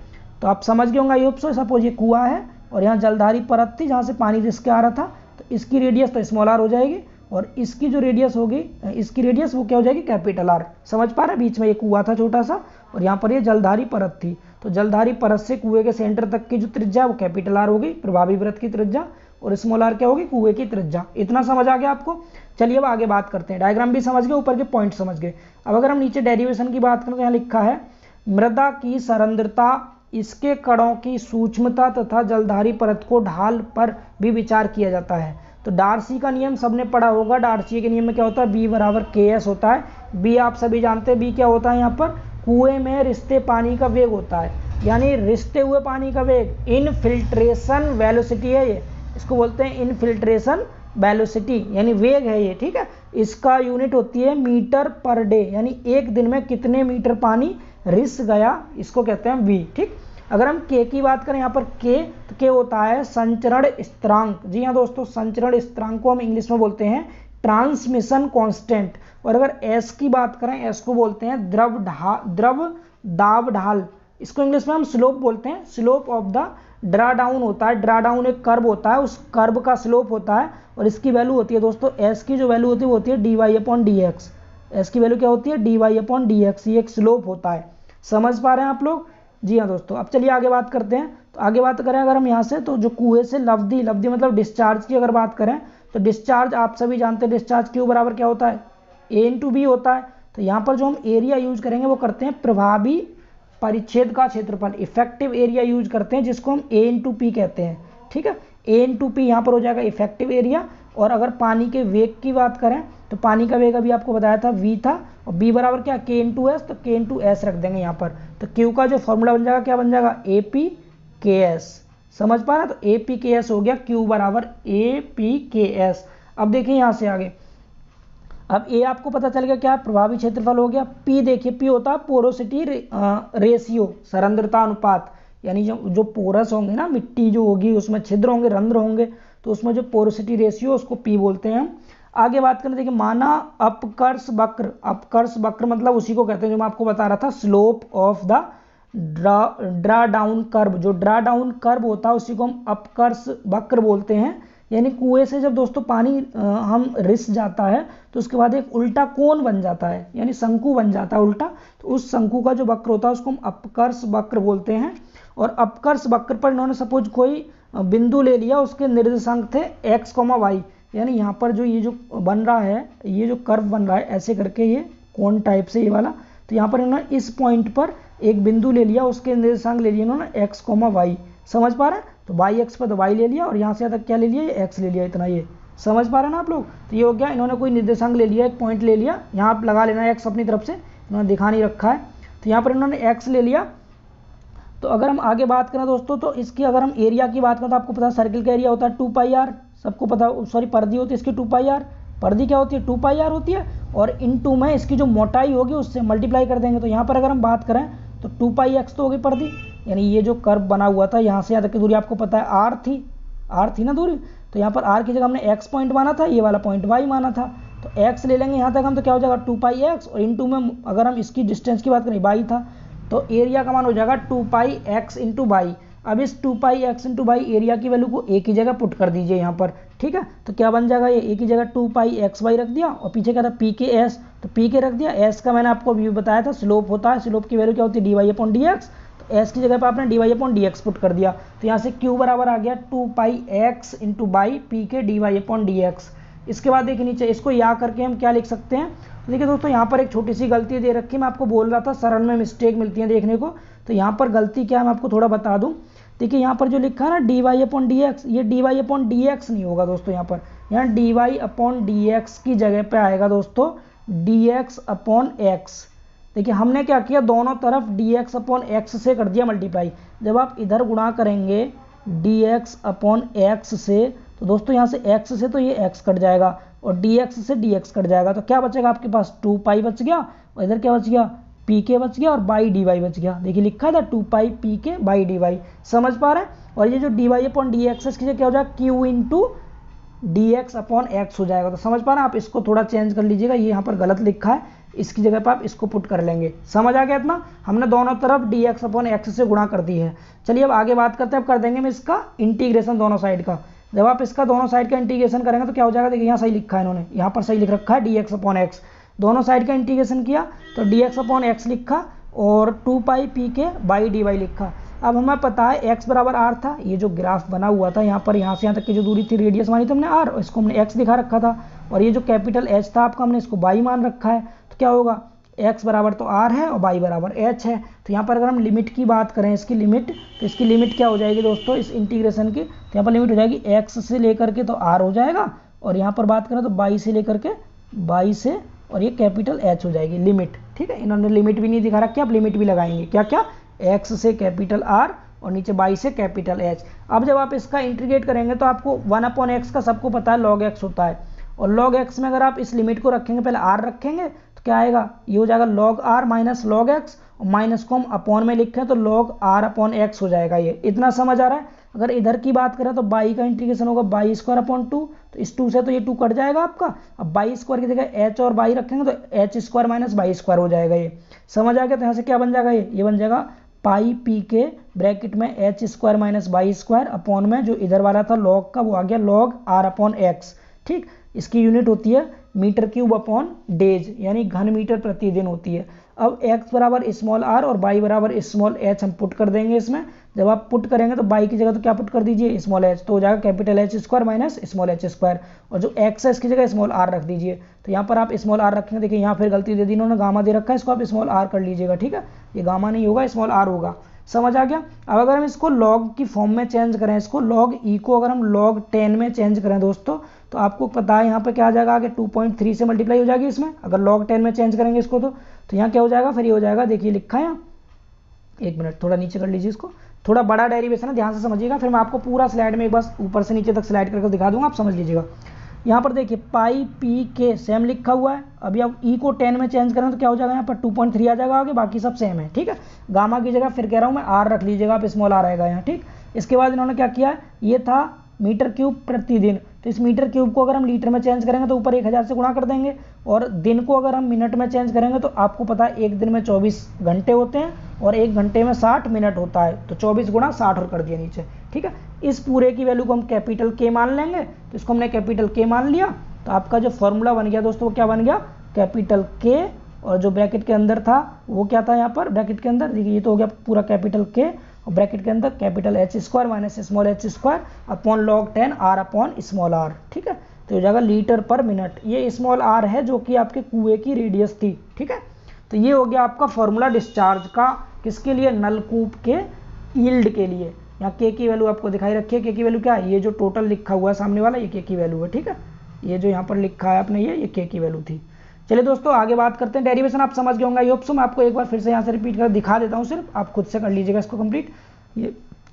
तो आप समझ गए होंगे आई होप सो। सपोज ये कुआं है और यहाँ जलधारी परत थी जहाँ से पानी रिस के आ रहा था, तो इसकी रेडियस तो स्मॉल आर हो जाएगी और इसकी जो रेडियस होगी, इसकी रेडियस वो क्या हो जाएगी, कैपिटल आर। समझ पा रहे हैं, बीच में ये कुआं था छोटा सा और यहाँ पर ये जलधारी परत थी, तो जलधारी परत से कुएं के सेंटर तक की जो त्रिज्या वो कैपिटल आर होगी, प्रभावी वृत्त की त्रिज्या, और स्मॉल आर क्या होगी, कुएं की त्रिज्या। इतना समझ आ गया आपको। चलिए अब आगे बात करते हैं, डायग्राम भी समझ गए, ऊपर के पॉइंट समझ गए। अब अगर हम नीचे डेरिवेशन की बात करें तो यहाँ लिखा है मृदा की सरंध्रता, इसके कणों की सूक्ष्मता तथा जलधारी परत को ढाल पर भी विचार किया जाता है। तो डार्सी का नियम सबने पढ़ा होगा, डार्सी के नियम में क्या होता है, बी बराबर के एस होता है। बी आप सभी जानते हैं, बी क्या होता है, यहाँ पर कुएं में रिसते पानी का वेग होता है, यानी रिसते हुए पानी का वेग, इनफिल्ट्रेशन वेलोसिटी है ये, इसको बोलते हैं इनफिल्ट्रेशन वेलोसिटी, यानी वेग है ये। ठीक है, इसका यूनिट होती है मीटर पर डे, यानी एक दिन में कितने मीटर पानी रिस गया, इसको कहते हैं वी। ठीक, अगर हम के की बात करें यहाँ पर के, तो के होता है संचरण स्थिरांक। जी हाँ दोस्तों, संचरण स्थिरांक को हम इंग्लिश में बोलते हैं ट्रांसमिशन कांस्टेंट। और अगर एस की बात करें, एस को बोलते हैं द्रव दाब ढाल, इसको इंग्लिश में हम स्लोप बोलते हैं, slope of the draw down होता है। ड्रा डाउन एक कर्व होता है, उस कर्व का स्लोप होता है और इसकी वैल्यू होती है दोस्तों, एस की जो वैल्यू होती है वो होती है D Y upon D X. S की वैल्यू क्या होती है, D Y upon D X, ये एक स्लोप होता है। समझ पा रहे हैं आप लोग। जी हाँ दोस्तों, अब चलिए आगे बात करते हैं। तो आगे बात करें अगर हम यहाँ से, तो जो कुएं से लब्धि मतलब डिस्चार्ज की अगर बात करें, तो डिस्चार्ज आप सभी जानते हैं, डिस्चार्ज क्यू बराबर क्या होता है, ए इंटू बी होता है। तो यहाँ पर जो हम एरिया यूज करेंगे वो करते हैं प्रभावी परिच्छेद का क्षेत्रफल, इफेक्टिव एरिया यूज करते हैं, जिसको हम ए इंटू पी कहते हैं। ठीक है, ए इंटू पी यहाँ पर हो जाएगा इफेक्टिव एरिया। और अगर पानी के वेग की बात करें, तो पानी का वेग अभी आपको बताया था v था, और b बराबर क्या, k इंटू एस, तो k इंटू एस रख देंगे यहाँ पर। तो q का जो फॉर्मूला बन जाएगा क्या बन जाएगा, ए पी के एस। समझ पा रहे, तो ए पी के एस हो गया, q बराबर ए पी के एस। अब देखिए यहाँ से आगे, अब a आपको पता चल गया क्या, प्रभावी क्षेत्रफल हो गया। p देखिए, p होता है पोरोसिटी रेशियो, सरंध्रता अनुपात, यानी जो पोरस होंगे ना, मिट्टी जो होगी उसमें छिद्र होंगे, रंध्र होंगे, तो उसमें जो पोरोसिटी रेशियो उसको p बोलते हैं हम। आगे बात करें, देखिए माना अपकर्ष वक्र, अपकर्ष वक्र मतलब उसी को कहते हैं जो मैं आपको बता रहा था, slope of the draw down curve. जो ड्रा डाउन कर्व होता है उसी को हम अपकर्ष वक्र बोलते हैं। यानी कुएं से जब दोस्तों पानी हम रिस जाता है तो उसके बाद एक उल्टा कोण बन जाता है, यानी शंकु बन जाता है उल्टा, तो उस शंकु का जो वक्र होता है उसको हम अपकर्ष वक्र बोलते हैं। और अपकर्ष वक्र पर इन्होंने सपोज कोई बिंदु ले लिया, उसके निर्देशांक थे x, y, यानी यहाँ पर जो ये जो बन रहा है, ये जो कर्व बन रहा है ऐसे करके, ये कोण टाइप से ये वाला, तो यहाँ पर इन्होंने इस पॉइंट पर एक बिंदु ले लिया, उसके निर्देशांक ले लिए इन्होंने x, y। समझ पा रहे हैं, तो y एक्स पर तो y ले लिया और यहाँ से यहाँ तक क्या ले लिया, ये x ले लिया, इतना ये। समझ पा रहे हैं ना आप लोग। तो ये हो गया, इन्होंने कोई निर्देशांक ले लिया, एक पॉइंट ले लिया, यहाँ आप लगा लेना x अपनी तरफ से, इन्होंने दिखा नहीं रखा है, तो यहाँ पर इन्होंने x ले लिया। तो अगर हम आगे बात करें दोस्तों, तो इसकी अगर हम एरिया की बात करें तो आपको पता है सर्किल का एरिया होता है 2 पाई आर, सबको पता, सॉरी पर्दी होती है इसकी 2 पाई आर, पर्दी क्या होती है 2 पाई आर होती है, और इनटू में इसकी जो मोटाई होगी उससे मल्टीप्लाई कर देंगे। तो यहाँ पर अगर हम बात करें तो 2 पाई एक्स तो होगी पर्दी, यानी ये जो कर्व बना हुआ था यहाँ से यहाँ तक की दूरी आपको पता है आर थी ना दूरी, तो यहाँ पर आर की जगह हमने एक्स पॉइंट माना था, ये वाला पॉइंट वाई माना था, तो एक्स ले लेंगे यहाँ तक हम, तो क्या हो जाएगा 2 पाई एक्स, और इनटू में अगर हम इसकी डिस्टेंस की बात करें वाई था, तो एरिया का मान हो जाएगा 2 पाई एक्स इंटू वाई। अब इस 2 pi X into Y area की वैल्यू को ए की जगह पुट कर दीजिए यहाँ पर, ठीक है। तो क्या बन जाएगा, ये ए की जगह 2 पाई एक्स वाई रख दिया और पीछे क्या था पी के एस, तो पी के रख दिया। एस का मैंने आपको अभी बताया था स्लोप होता है, स्लोप की वैल्यू क्या होती है D Y upon D X, तो एस की जगह पर आपने D Y upon D X put कर दिया, तो यहाँ से क्यू बराबर आ गया 2 pi X into Y P के D Y upon D X. इसके बाद देखिए नीचे इसको या करके हम क्या लिख सकते हैं। तो देखिए दोस्तों यहाँ पर एक छोटी सी गलती दे रखी है, मैं आपको बोल रहा था सरल में मिस्टेक मिलती है देखने को, तो यहाँ पर गलती क्या है मैं आपको थोड़ा बता दूँ। देखिए यहाँ पर जो लिखा है ना dy/dx, ये dy/dx नहीं होगा दोस्तों, यहाँ dy/dx की जगह पे आएगा दोस्तों dx/x। देखिए हमने क्या किया, दोनों तरफ dx/x से कर दिया मल्टीप्लाई। जब आप इधर गुणा करेंगे dx/x से तो दोस्तों यहाँ से x से तो ये x कट जाएगा और dx से dx कट जाएगा, तो क्या बचेगा आपके पास 2π बच गया और इधर क्या बच गया pk बच गया और बाई dy बच गया। देखिए लिखा था 2π pk बाई dy, समझ पा रहे हैं। और ये जो dy/dx इसकी जगह क्या हो जाएगा q इंटू dx/x हो जाएगा, तो समझ पा रहे हैं। आप इसको थोड़ा चेंज कर लीजिएगा, ये यहाँ पर गलत लिखा है, इसकी जगह पर आप इसको पुट कर लेंगे। समझ आ गया इतना, हमने दोनों तरफ dx/x से गुणा कर दी है। चलिए अब आगे बात करते हैं, अब कर देंगे हम इसका इंटीग्रेशन दोनों साइड का। जब आप इसका दोनों साइड का इंटीग्रेशन करेंगे तो क्या हो जाएगा, देखिए यहाँ सही लिखा है इन्होंने, यहाँ पर सही लिख रखा है dx/x। दोनों साइड का इंटीग्रेशन किया तो dx/x लिखा और 2π pk बाई dy लिखा। अब हमें पता है x बराबर r था, ये जो ग्राफ बना हुआ था यहाँ पर यहाँ से यहाँ तक की जो दूरी थी रेडियस मानी थी हमने r, और इसको हमने x दिखा रखा था, और ये जो कैपिटल H था आपका हमने इसको y मान रखा है। तो क्या होगा, x बराबर तो r है और y बराबर h है। तो यहाँ पर अगर हम लिमिट की बात करें, इसकी लिमिट, तो इसकी लिमिट क्या हो जाएगी दोस्तों इस इंटीग्रेशन की, तो यहाँ पर लिमिट हो जाएगी x से लेकर के तो r हो जाएगा, और यहाँ पर बात करें तो y से लेकर के y से, और ये कैपिटल H हो जाएगी लिमिट। ठीक है, इन्होंने लिमिट भी नहीं दिखा रखी, आप लिमिट भी लगाएंगे क्या क्या, x से कैपिटल R और नीचे y से कैपिटल H। अब जब आप इसका इंटीग्रेट करेंगे तो आपको 1/x का सबको पता है log x होता है, और log x में अगर आप इस लिमिट को रखेंगे, पहले r रखेंगे तो क्या आएगा, ये हो जाएगा log r minus log x, और माइनस को हम अपॉन में लिखें तो log r/x हो जाएगा। ये इतना समझ आ रहा है। अगर इधर की बात करें तो y का इंटीग्रेशन होगा y²/2, तो इस 2 से तो ये 2 कट जाएगा आपका। अब y² की जगह h और y रखेंगे तो h² माइनस y² हो जाएगा, ये समझ आ गया। तो यहाँ से क्या बन जाएगा, ये बन जाएगा पाई pk ब्रैकेट में h² माइनस y² अपॉन में जो इधर वाला था log का वो आ गया log r/x। ठीक, इसकी यूनिट होती है मीटर क्यूब अपॉन डेज, यानी घन मीटर प्रतिदिन होती है। अब x बराबर स्मॉल r और y बराबर स्मॉल h हम पुट कर देंगे इसमें। जब आप पुट करेंगे तो y की जगह तो क्या पुट कर दीजिए स्मॉल h, तो हो जाएगा capital H² minus small h², और जो x है इसकी जगह स्मॉल r रख दीजिए। तो यहाँ पर आप स्मॉल r रखेंगे, देखिए यहाँ फिर गलती दे दी इन्होंने, गामा दे रखा है, इसको आप स्मॉल r कर लीजिएगा। ठीक है, ये गामा नहीं होगा स्मॉल r होगा, समझ आ गया। अब अगर हम इसको लॉग की फॉर्म में चेंज करें, इसको लॉग ई को अगर हम log 10 में चेंज करें दोस्तों, तो आपको पता है यहाँ पे क्या आ जाएगा, आगे 2.3 से मल्टीप्लाई हो जाएगी इसमें, अगर log 10 में चेंज करेंगे इसको तो यहाँ क्या हो जाएगा, फिर ये हो जाएगा, देखिए लिखा है यहाँ, एक मिनट थोड़ा नीचे कर लीजिए इसको, थोड़ा बड़ा डेरिवेशन है, ध्यान से समझिएगा, फिर मैं आपको पूरा स्लाइड में एक बार ऊपर से नीचे तक स्लाइड करके दिखा दूंगा, आप समझ लीजिएगा। यहाँ पर देखिए पाई पी के सेम लिखा हुआ है, अभी आप ई को 10 में चेंज करें तो क्या हो जाएगा, यहाँ पर 2.3 आ जाएगा, आगे बाकी सब सेम है। ठीक है, गामा की जगह फिर कह रहा हूँ मैं आर रख लीजिएगा, आप स्मॉल आर आएगा यहाँ। ठीक, इसके बाद इन्होंने क्या किया, ये था मीटर क्यूब प्रतिदिन, तो इस मीटर क्यूब को अगर हम लीटर में चेंज करेंगे तो ऊपर 1000 से गुणा कर देंगे, और दिन को अगर हम मिनट में चेंज करेंगे तो आपको पता है एक दिन में 24 घंटे होते हैं और एक घंटे में 60 मिनट होता है, तो 24 गुणा 60 और कर दिया नीचे। ठीक है, इस पूरे की वैल्यू को हम कैपिटल के मान लेंगे, तो इसको हमने कैपिटल के मान लिया, तो आपका जो फॉर्मूला बन गया दोस्तों वो क्या बन गया, कैपिटल के, और जो ब्रैकेट के अंदर था वो क्या था, यहाँ पर ब्रैकेट के अंदर देखिए ये तो हो गया पूरा कैपिटल के, और ब्रैकेट के अंदर capital H² minus small h² upon log 10 r upon small r। ठीक है, तो हो जाएगा लीटर पर मिनट, ये स्मॉल r है जो कि आपके कुएं की रेडियस थी। ठीक है, तो ये हो गया आपका फॉर्मूला डिस्चार्ज का, किसके लिए, नलकूप के यील्ड के लिए। यहाँ के की वैल्यू आपको दिखाई रखी है, के की वैल्यू क्या है, ये जो टोटल लिखा हुआ है सामने वाला ये के की वैल्यू है। ठीक है, ये जो यहाँ पर लिखा है आपने ये के की वैल्यू थी। चलिए दोस्तों आगे बात करते हैं, डेरिवेशन आप समझ गए होंगे, आई होप सो। मैं आपको एक बार फिर से यहाँ से रिपीट कर दिखा देता हूँ, सिर्फ आप खुद से कर लीजिएगा इसको कंप्लीट।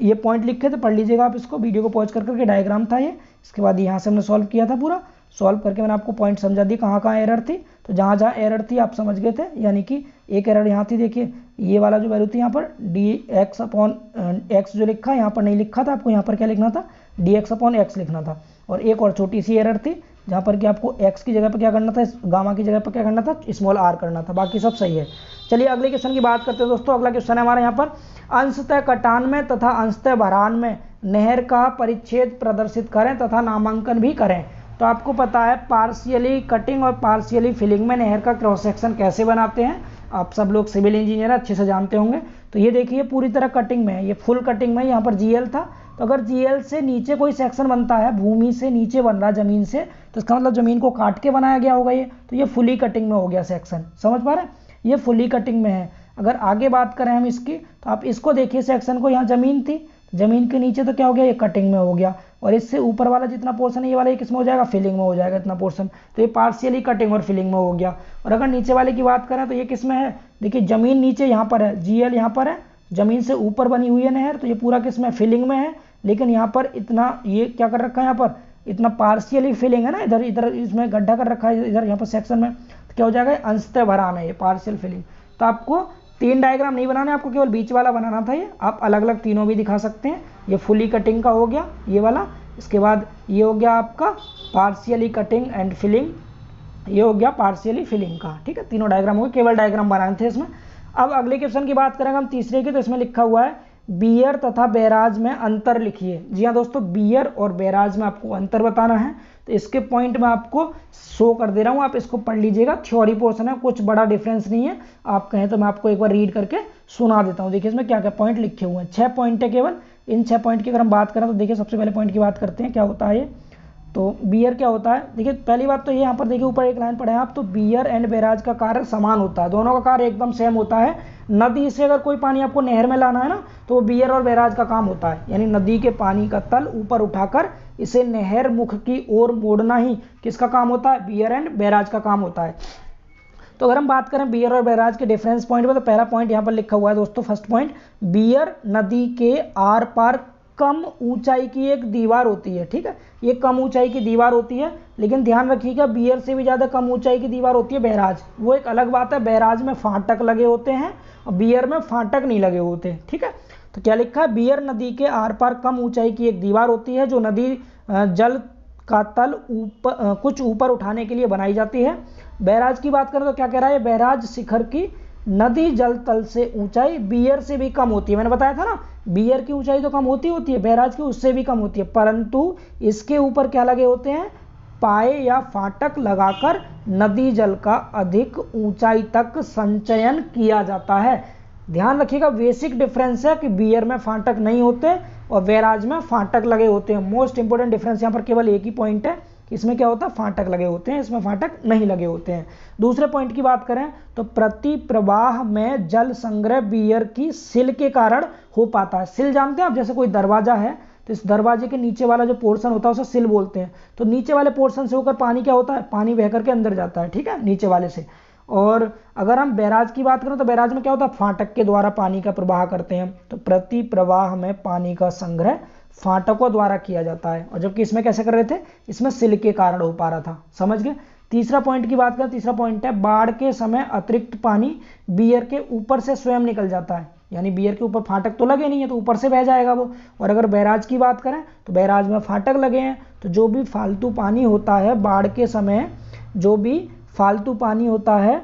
ये पॉइंट लिखे थे, पढ़ लीजिएगा आप इसको, वीडियो को पॉज करके, डायग्राम था ये। इसके बाद यहाँ से हमने सॉल्व किया था, पूरा सॉल्व करके मैंने आपको पॉइंट समझा दी कहाँ कहाँ एरर थी। तो जहाँ जहाँ एरर थी आप समझ गए थे, यानी कि एक एरर यहाँ थी, देखिए ये वाला जो वैल्यू थी यहाँ पर dx/x जो लिखा है यहाँ पर नहीं लिखा था, आपको यहाँ पर क्या लिखना था, dx/x लिखना था। और एक और छोटी सी एरर थी जहाँ पर कि आपको x की जगह पर क्या करना था, गामा की जगह पर क्या करना था, स्मॉल r करना था, बाकी सब सही है। चलिए अगले क्वेश्चन की बात करते हैं दोस्तों। अगला क्वेश्चन है हमारा यहाँ पर, अंशतः कटान में तथा अंशतः भरान में नहर का परिच्छेद प्रदर्शित करें तथा नामांकन भी करें। तो आपको पता है पार्शियली कटिंग और पार्शियली फिलिंग में नहर का क्रॉस सेक्शन कैसे बनाते हैं, आप सब लोग सिविल इंजीनियर अच्छे से जानते होंगे। तो ये देखिए पूरी तरह कटिंग में है, ये फुल कटिंग में, यहाँ पर GL था, तो अगर जीएल से नीचे कोई सेक्शन बनता है, भूमि से नीचे बन रहा है ज़मीन से, तो इसका मतलब ज़मीन को काट के बनाया गया होगा ये, तो ये फुली कटिंग में हो गया सेक्शन। समझ पा रहे हैं, ये फुली कटिंग में है। अगर आगे बात करें हम इसकी, तो आप इसको देखिए सेक्शन को, यहाँ ज़मीन थी, ज़मीन के नीचे तो क्या हो गया, ये कटिंग में हो गया, और इससे ऊपर वाला जितना पोर्शन है ये वाला, ये किस में हो जाएगा, फिलिंग में हो जाएगा इतना पोर्शन, तो ये पार्शियली कटिंग और फिलिंग में हो गया। और अगर नीचे वाले की बात करें तो ये किस में है, देखिए ज़मीन नीचे यहाँ पर है, जीएल यहाँ पर है, ज़मीन से ऊपर बनी हुई है नहर, तो ये पूरा किस में, फिलिंग में है। लेकिन यहाँ पर इतना ये क्या कर रखा है, यहाँ पर इतना पार्शियली फिलिंग है ना, इधर इधर इसमें गड्ढा कर रखा है इधर यहाँ पर सेक्शन में, तो क्या हो जाएगा, अंशतः भरान है ये पार्शियल फिलिंग। तो आपको 3 डायग्राम नहीं बनाना है, आपको केवल बीच वाला बनाना था। ये आप अलग अलग तीनों भी दिखा सकते हैं। ये फुली कटिंग का हो गया ये वाला, इसके बाद ये हो गया आपका पार्शियली कटिंग एंड फिलिंग, ये हो गया पार्शियली फिलिंग का। ठीक है, तीनों डायग्राम हो गए, केवल डायग्राम बनाने थे इसमें। अब अगले क्वेश्चन की बात करेंगे हम तीसरे की, तो इसमें लिखा हुआ है बियर तथा बैराज में अंतर लिखिए। जी हाँ दोस्तों, बियर और बैराज में आपको अंतर बताना है, तो इसके पॉइंट में आपको शो कर दे रहा हूँ, आप इसको पढ़ लीजिएगा। थ्योरी पोर्शन है, कुछ बड़ा डिफरेंस नहीं है। आप कहें तो मैं आपको एक बार रीड करके सुना देता हूँ। देखिए इसमें क्या क्या पॉइंट लिखे हुए हैं, 6 पॉइंट है केवल। इन 6 पॉइंट की अगर हम बात करें तो देखिए सबसे पहले पॉइंट की बात करते हैं, क्या होता है ये। तो बियर क्या होता है, देखिए पहली बात तो ये यहाँ पर देखिए ऊपर एक लाइन पढ़े आप, तो बियर एंड बैराज का कार्य समान होता है, दोनों का कार्य एकदम सेम होता है। नदी से अगर कोई पानी आपको नहर में लाना है ना, तो वो बियर और बैराज का काम होता है, यानी नदी के पानी का तल ऊपर उठाकर इसे नहर मुख की ओर मोड़ना ही किसका काम होता है, बियर एंड बैराज का काम होता है। तो अगर हम बात करें बियर और बैराज के डिफरेंस पॉइंट में, तो पहला पॉइंट यहाँ पर लिखा हुआ है दोस्तों, फर्स्ट पॉइंट, बियर नदी के आर पार कम ऊंचाई की एक दीवार होती है। ठीक है, ये कम ऊंचाई की दीवार होती है, लेकिन ध्यान रखिएगा बियर से भी ज़्यादा कम ऊंचाई की दीवार होती है बैराज, वो एक अलग बात है। बैराज में फाटक लगे होते हैं और बियर में फाटक नहीं लगे होते। ठीक है, तो क्या लिखा है, बियर नदी के आर पार कम ऊंचाई की एक दीवार होती है जो नदी जल का तल ऊपर कुछ ऊपर उठाने के लिए बनाई जाती है। बैराज की बात करें तो क्या कह रहा है, बैराज शिखर की नदी जल तल से ऊंचाई बियर से भी कम होती है। मैंने बताया था ना, बियर की ऊंचाई तो कम होती है, बैराज की उससे भी कम होती है, परंतु इसके ऊपर क्या लगे होते हैं, पाए या फाटक लगाकर नदी जल का अधिक ऊंचाई तक संचयन किया जाता है। ध्यान रखिएगा, बेसिक डिफरेंस है कि बियर में फाटक नहीं होते और बैराज में फाटक लगे होते हैं। मोस्ट इंपोर्टेंट डिफरेंस यहाँ पर केवल एक ही पॉइंट है, इसमें क्या होता है, फाटक लगे होते हैं, इसमें फाटक नहीं लगे होते हैं। दूसरे पॉइंट की बात करें तो प्रति प्रवाह में जल संग्रह बियर की सिल के कारण हो पाता है। सिल जानते हैं आप, जैसे कोई दरवाजा है तो इस दरवाजे के नीचे वाला जो पोर्शन होता है उसे सिल बोलते हैं। तो नीचे वाले पोर्शन से होकर पानी क्या होता है, पानी बह करके अंदर जाता है। ठीक है, नीचे वाले से। और अगर हम बैराज की बात करें तो बैराज में क्या होता है, फाटक के द्वारा पानी का प्रवाह करते हैं, तो प्रति प्रवाह में पानी का संग्रह फाटकों द्वारा किया जाता है। और जबकि इसमें कैसे कर रहे थे, इसमें सिल के कारण हो पा रहा था। समझ गए। तीसरा पॉइंट की बात करें, तीसरा पॉइंट है बाढ़ के समय अतिरिक्त पानी बियर के ऊपर से स्वयं निकल जाता है, यानी बियर के ऊपर फाटक तो लगे नहीं है तो ऊपर से बह जाएगा वो। और अगर बैराज की बात करें तो बैराज में फाटक लगे हैं, तो जो भी फालतू पानी होता है बाढ़ के समय, जो भी फालतू पानी होता है,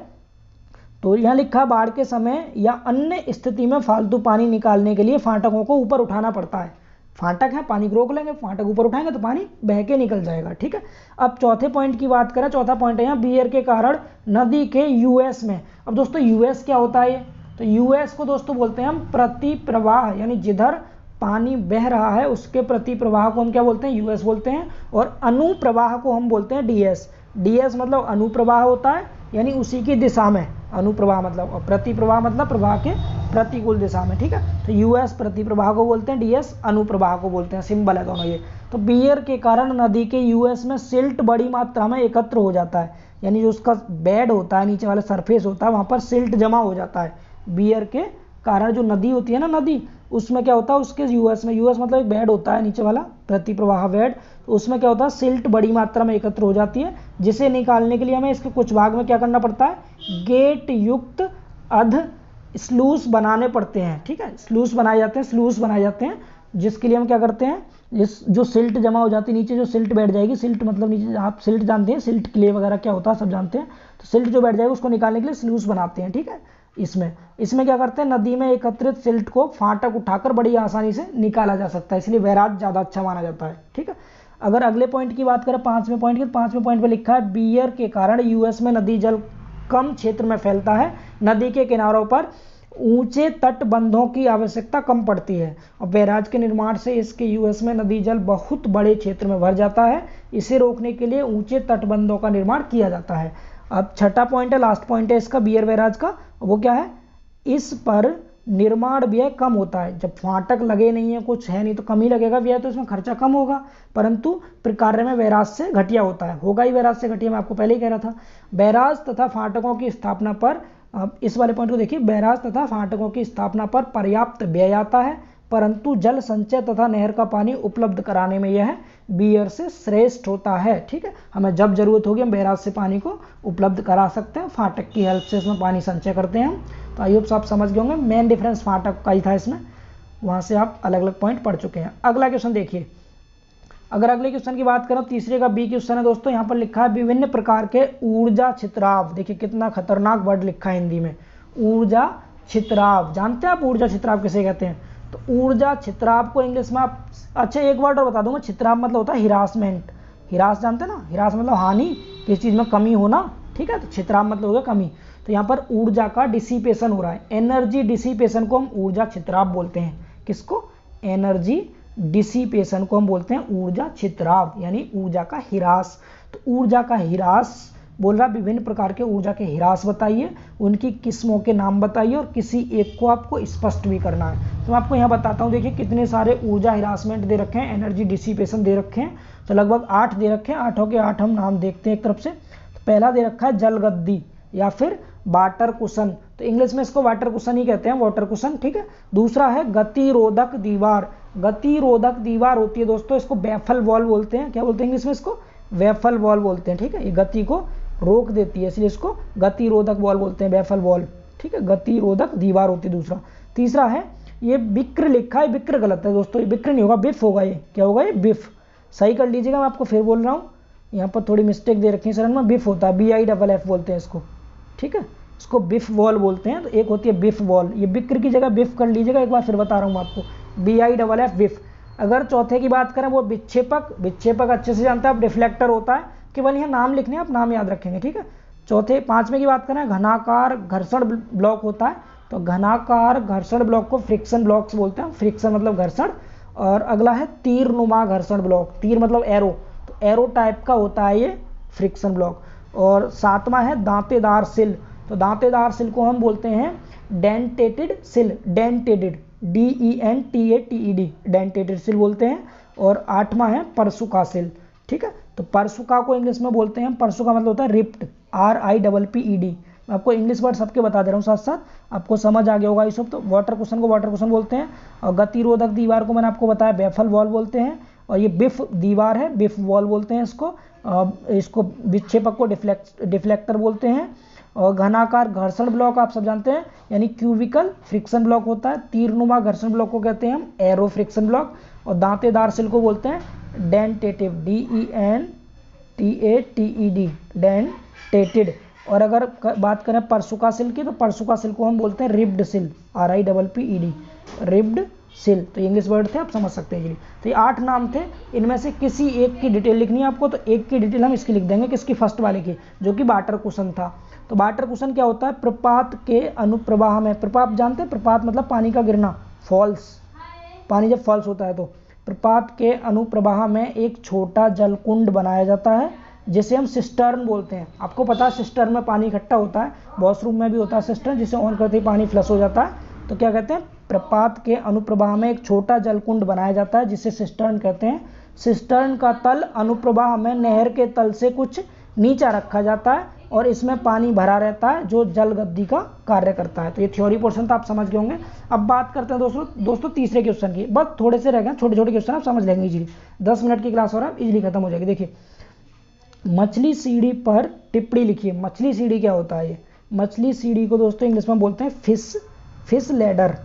तो यहाँ लिखा बाढ़ के समय या अन्य स्थिति में फालतू पानी निकालने के लिए फाटकों को ऊपर उठाना पड़ता है। फाटक है, पानी को रोक लेंगे, फाटक ऊपर उठाएंगे तो पानी बह के निकल जाएगा। ठीक है, अब चौथे पॉइंट की बात करें, चौथा पॉइंट है यहाँ बियर के कारण नदी के यूएस में। अब दोस्तों यूएस क्या होता है, तो यूएस को दोस्तों बोलते हैं हम प्रति प्रवाह, यानी जिधर पानी बह रहा है उसके प्रति प्रवाह को हम क्या बोलते हैं, यूएस बोलते हैं। और अनुप्रवाह को हम बोलते हैं डीएस। डीएस मतलब अनुप्रवाह होता है, यानी उसी की दिशा में अनुप्रवाह मतलब, और प्रतिप्रवाह मतलब प्रवाह के प्रतिकूल दिशा में। ठीक है, तो यूएस प्रतिप्रवाह को बोलते हैं, डीएस अनुप्रवाह को बोलते हैं, सिंबल है दोनों ये। तो बियर के कारण नदी के यूएस में सिल्ट बड़ी मात्रा में एकत्र हो जाता है, यानी जो उसका बेड होता है, नीचे वाला सरफेस होता है, वहाँ पर सिल्ट जमा हो जाता है। बियर के कारण जो नदी होती है ना, नदी, उसमें क्या होता है, उसके यूएस में, यूएस मतलब एक बेड होता है नीचे वाला प्रतिप्रवाह बेड, तो उसमें क्या होता है, सिल्ट बड़ी मात्रा में एकत्र हो जाती है, जिसे निकालने के लिए हमें इसके कुछ भाग में क्या करना पड़ता है, गेट युक्त अध स्लूस बनाने पड़ते हैं। ठीक है, स्लूस बनाए जाते हैं, स्लूस बनाए जाते हैं, जिसके लिए हम क्या करते हैं, जो सिल्ट जमा हो जाती है नीचे, जो सिल्ट बैठ जाएगी, सिल्ट मतलब नीचे आप सिल्ट जानते हैं, सिल्ट क्ले वगैरह क्या होता है सब जानते हैं, तो सिल्ट जो बैठ जाएगी उसको निकालने के लिए स्लूस बनाते हैं। ठीक है, इसमें क्या करते हैं, नदी में एकत्रित सिल्ट को फाटक उठाकर बड़ी आसानी से निकाला जा सकता है, इसलिए बैराज ज़्यादा अच्छा माना जाता है। ठीक है, अगर अगले पॉइंट की बात करें, पांचवें पॉइंट की, पांचवें पॉइंट पे लिखा है बियर के कारण यूएस में नदी जल कम क्षेत्र में फैलता है, नदी के किनारों पर ऊंचे तटबंधों की आवश्यकता कम पड़ती है और बैराज के निर्माण से इसके यूएस में नदी जल बहुत बड़े क्षेत्र में भर जाता है। इसे रोकने के लिए ऊंचे तटबंधों का निर्माण किया जाता है। अब छठा पॉइंट है, लास्ट पॉइंट है इसका बियर बैराज का, वो क्या है, इस पर निर्माण व्यय कम होता है। जब फाटक लगे नहीं है, कुछ है नहीं, तो कम ही लगेगा व्यय, तो इसमें खर्चा कम होगा, परंतु प्रकार्य में बैराज से घटिया होता है, होगा ही बैराज से घटिया, मैं आपको पहले ही कह रहा था। बैराज तथा फाटकों की स्थापना पर, अब इस वाले पॉइंट को देखिए, बैराज तथा फाटकों की स्थापना पर पर्याप्त व्यय आता है, परंतु जल संचय तथा नहर का पानी उपलब्ध कराने में यह बियर से श्रेष्ठ होता है। ठीक है, हमें जब जरूरत होगी हम बैराज से पानी को उपलब्ध करा सकते हैं, फाटक की हेल्प से इसमें पानी संचय करते हैं हम। तो आई होप आप समझ गए होंगे, मेन डिफरेंस फाटक का ही था इसमें, वहाँ से आप अलग अलग पॉइंट पढ़ चुके हैं। अगला क्वेश्चन देखिए, अगर अगले क्वेश्चन की बात करें, तीसरे का बी क्वेश्चन है दोस्तों, यहाँ पर लिखा है विभिन्न प्रकार के ऊर्जा छितराव। देखिए कितना खतरनाक वर्ड लिखा है हिंदी में, ऊर्जा छितराव। जानते हैं आप ऊर्जा छितराव किसे कहते हैं? तो ऊर्जा छितराव को इंग्लिश में आप, अच्छा एक वर्ड और बता दूंगा, छितराव मतलब होता है हिरासमेंट। हिरास जानते हैं ना, हिरास मतलब हानि, किसी चीज़ में कमी होना। ठीक है, तो छितराव मतलब होगा कमी। तो यहाँ पर ऊर्जा का डिसिपेशन हो रहा है, एनर्जी डिसिपेशन को हम ऊर्जा छितराव बोलते हैं। किसको? एनर्जी डिसिपेशन को हम बोलते हैं ऊर्जा छितराव, यानी ऊर्जा का हिरास। तो ऊर्जा का हिरास बोल रहा, विभिन्न प्रकार के ऊर्जा के हिरास बताइए, उनकी किस्मों के नाम बताइए और किसी एक को आपको स्पष्ट भी करना है। तो मैं आपको यहाँ बताता हूँ, देखिए कितने सारे ऊर्जा हिरासमेंट दे रखे हैं, एनर्जी डिसिपेशन दे रखे हैं, तो लगभग 8 दे रखे हैं। 8 के 8 हम नाम देखते हैं एक तरफ से। तो पहला दे रखा है जलगद्दी या फिर वाटर कुशन, तो इंग्लिश में इसको वाटर कुशन ही कहते हैं, वाटर कुशन। ठीक है, दूसरा है गतिरोधक दीवार। गतिरोधक दीवार होती है दोस्तों, इसको बैफल वॉल बोलते हैं। क्या बोलते हैं इंग्लिश में इसको? बैफल वॉल बोलते हैं। ठीक है, ये गति को रोक देती है, इसलिए इसको गतिरोधक वॉल बोलते हैं, बैफल वॉल। ठीक है, गतिरोधक दीवार होती है दूसरा। तीसरा है, ये बिक्र लिखा है, बिक्र गलत है दोस्तों, ये बिक्र नहीं होगा, बिफ होगा। ये क्या होगा? ये बिफ। सही कर लीजिएगा, मैं आपको फिर बोल रहा हूँ, यहाँ पर थोड़ी मिस्टेक दे रखी है सर में, बिफ होता है, BIFF बोलते हैं इसको। ठीक है, इसको बिफ वॉल बोलते हैं। तो एक होती है बिफ वॉल, ये बिक्र की जगह बिफ कर लीजिएगा, एक बार फिर बता रहा हूँ आपको, BIFF बिफ। अगर चौथे की बात करें, वो विक्षेपक। विक्षेपक अच्छे से जानते हैं आप, डिफ्लेक्टर होता है, केवल यहाँ नाम लिखने, आप नाम याद रखेंगे। ठीक है, चौथे पांचवें की बात करें, घनाकार घर्षण ब्लॉक होता है, तो घनाकार घर्षण ब्लॉक को फ्रिक्शन ब्लॉक्स बोलते हैं, फ्रिक्शन मतलब घर्षण। और अगला है तीरनुमा घर्षण ब्लॉक, तीर मतलब एरो, तो एरो टाइप का होता है ये फ्रिक्शन ब्लॉक। और सातवां है दांतेदार सिल, तो दांतेदार सिल को हम बोलते हैं डेंटेटेड सिल, डेंटेटेड, DENTATED, डेंटेटेड सिल बोलते हैं। और आठवां है परसुका सिल। ठीक है, तो परसुका को इंग्लिश में बोलते हैं, परसुका मतलब होता है रिप्ड, RIPPED। मैं आपको इंग्लिश वर्ड सबके बता दे रहा हूँ साथ साथ, आपको समझ आ गया होगा ये सब। तो वाटर कुशन को वाटर कुशन बोलते हैं, और गतिरोधक दीवार को मैंने आपको बताया बैफल वॉल बोलते हैं, और ये बिफ दीवार है, बिफ वॉल बोलते हैं इसको। इसको विक्षेपक को डिफ्लेक्टर बोलते हैं। और घनाकार घर्षण ब्लॉक आप सब जानते हैं, यानी क्यूबिकल फ्रिक्शन ब्लॉक होता है। तीरनुमा घर्षण ब्लॉक को कहते हैं हम एरो फ्रिक्शन ब्लॉक। और दांतेदार सिल को बोलते हैं डेंटेटिव, DENTATED, डेंटेटेड। और अगर बात करें परसुका सिल की, तो परसुका सिल को हम बोलते हैं रिब्ड सिल, RIPPED, रिब्ड सिल। तो इंग्लिश वर्ड थे, आप समझ सकते हैं। तो ये 8 नाम थे, इनमें से किसी एक की डिटेल लिखनी है आपको, तो एक की डिटेल हम इसकी लिख देंगे, किसकी? फर्स्ट वाले की, जो कि वाटर कुशन था। तो वाटर कुशन क्या होता है? प्रपात के अनुप्रवाह में, प्रपात जानते हैं, प्रपात मतलब पानी का गिरना, फॉल्स, पानी जब फॉल्स होता है, तो प्रपात के अनुप्रवाह में एक छोटा जलकुंड बनाया जाता है, जिसे हम सिस्टर्न बोलते हैं। आपको पता है सिस्टर्न में पानी इकट्ठा होता है, वॉशरूम में भी होता है सिस्टर्न, जिसे ऑन करते ही पानी फ्लश हो जाता है। तो क्या कहते हैं? प्रपात के अनुप्रवाह में एक छोटा जलकुंड बनाया जाता है, जिसे सिस्टर्न कहते हैं। सिस्टर्न का तल अनुप्रवाह में नहर के तल से कुछ नीचा रखा जाता है, और इसमें पानी भरा रहता है, जो जलगद्दी का कार्य करता है। तो ये थ्योरी पोर्शन तो आप समझ गए होंगे। अब बात करते हैं दोस्तों तीसरे क्वेश्चन की, बस थोड़े से रह गए, छोटे छोटे क्वेश्चन आप समझ लेंगे इजीली, 10 मिनट की क्लास हो रहा है, इजीली खत्म हो जाएगी। देखिए, मछली सीढ़ी पर टिप्पणी लिखिए। मछली सीढ़ी क्या होता है? ये मछली सीढ़ी को दोस्तों इंग्लिश में बोलते हैं फिश लैडर,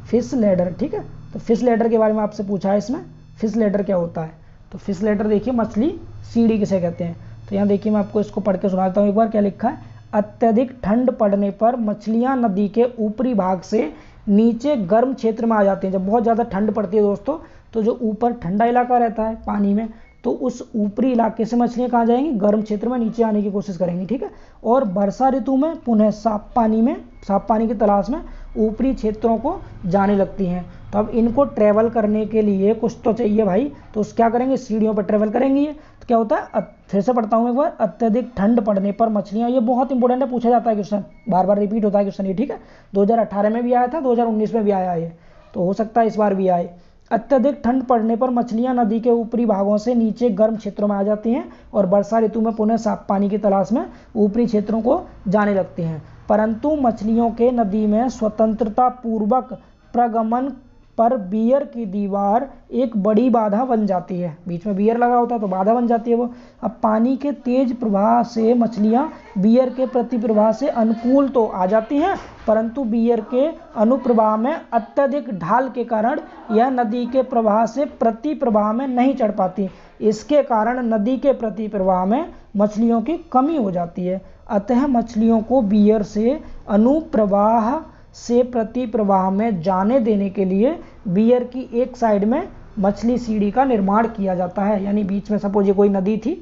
फिश लैडर। ठीक है, तो फिश लैडर के बारे में आपसे पूछा है इसमें, फिश लैडर क्या होता है? तो फिश लैडर देखिए, मछली सीढ़ी किसे कहते हैं? तो यहाँ देखिए, मैं आपको इसको पढ़ के सुनाता हूँ एक बार, क्या लिखा है। अत्यधिक ठंड पड़ने पर मछलियाँ नदी के ऊपरी भाग से नीचे गर्म क्षेत्र में आ जाती हैं। जब बहुत ज़्यादा ठंड पड़ती है दोस्तों, तो जो ऊपर ठंडा इलाका रहता है पानी में, तो उस ऊपरी इलाके से मछलियाँ कहाँ जाएंगी, गर्म क्षेत्र में नीचे आने की कोशिश करेंगी, ठीक है। और वर्षा ऋतु में पुनः साफ पानी की तलाश में ऊपरी क्षेत्रों को जाने लगती हैं। तो अब इनको ट्रैवल करने के लिए कुछ तो चाहिए भाई, तो उस क्या करेंगे, सीढ़ियों पर ट्रैवल करेंगे ये। तो क्या होता है, फिर से पढ़ता हूँ एक बार, अत्यधिक ठंड पड़ने पर मछलियाँ, ये बहुत इंपॉर्टेंट है, पूछा जाता है क्वेश्चन, बार बार रिपीट होता है क्वेश्चन ये, ठीक है। 2018 में भी आया था, 2019 में भी आया है, तो हो सकता है इस बार भी आए। अत्यधिक ठंड पड़ने पर मछलियां नदी के ऊपरी भागों से नीचे गर्म क्षेत्रों में आ जाती हैं और वर्षा ऋतु में पुनः साफ पानी की तलाश में ऊपरी क्षेत्रों को जाने लगती हैं। परंतु मछलियों के नदी में स्वतंत्रता पूर्वक प्रगमन पर बियर की दीवार एक बड़ी बाधा बन जाती है। बीच में बियर लगा होता है तो बाधा बन जाती है वो। अब पानी के तेज प्रवाह से मछलियां बियर के प्रति प्रवाह से अनुकूल तो आ जाती हैं, परंतु बियर के अनुप्रवाह में अत्यधिक ढाल के कारण यह नदी के प्रवाह से प्रति प्रवाह में नहीं चढ़ पाती। इसके कारण नदी के प्रति प्रवाह में मछलियों की कमी हो जाती है। अतः मछलियों को बियर से अनुप्रवाह से प्रति प्रवाह में जाने देने के लिए बियर की एक साइड में मछली सीढ़ी का निर्माण किया जाता है। यानी बीच में सपोज ये कोई नदी थी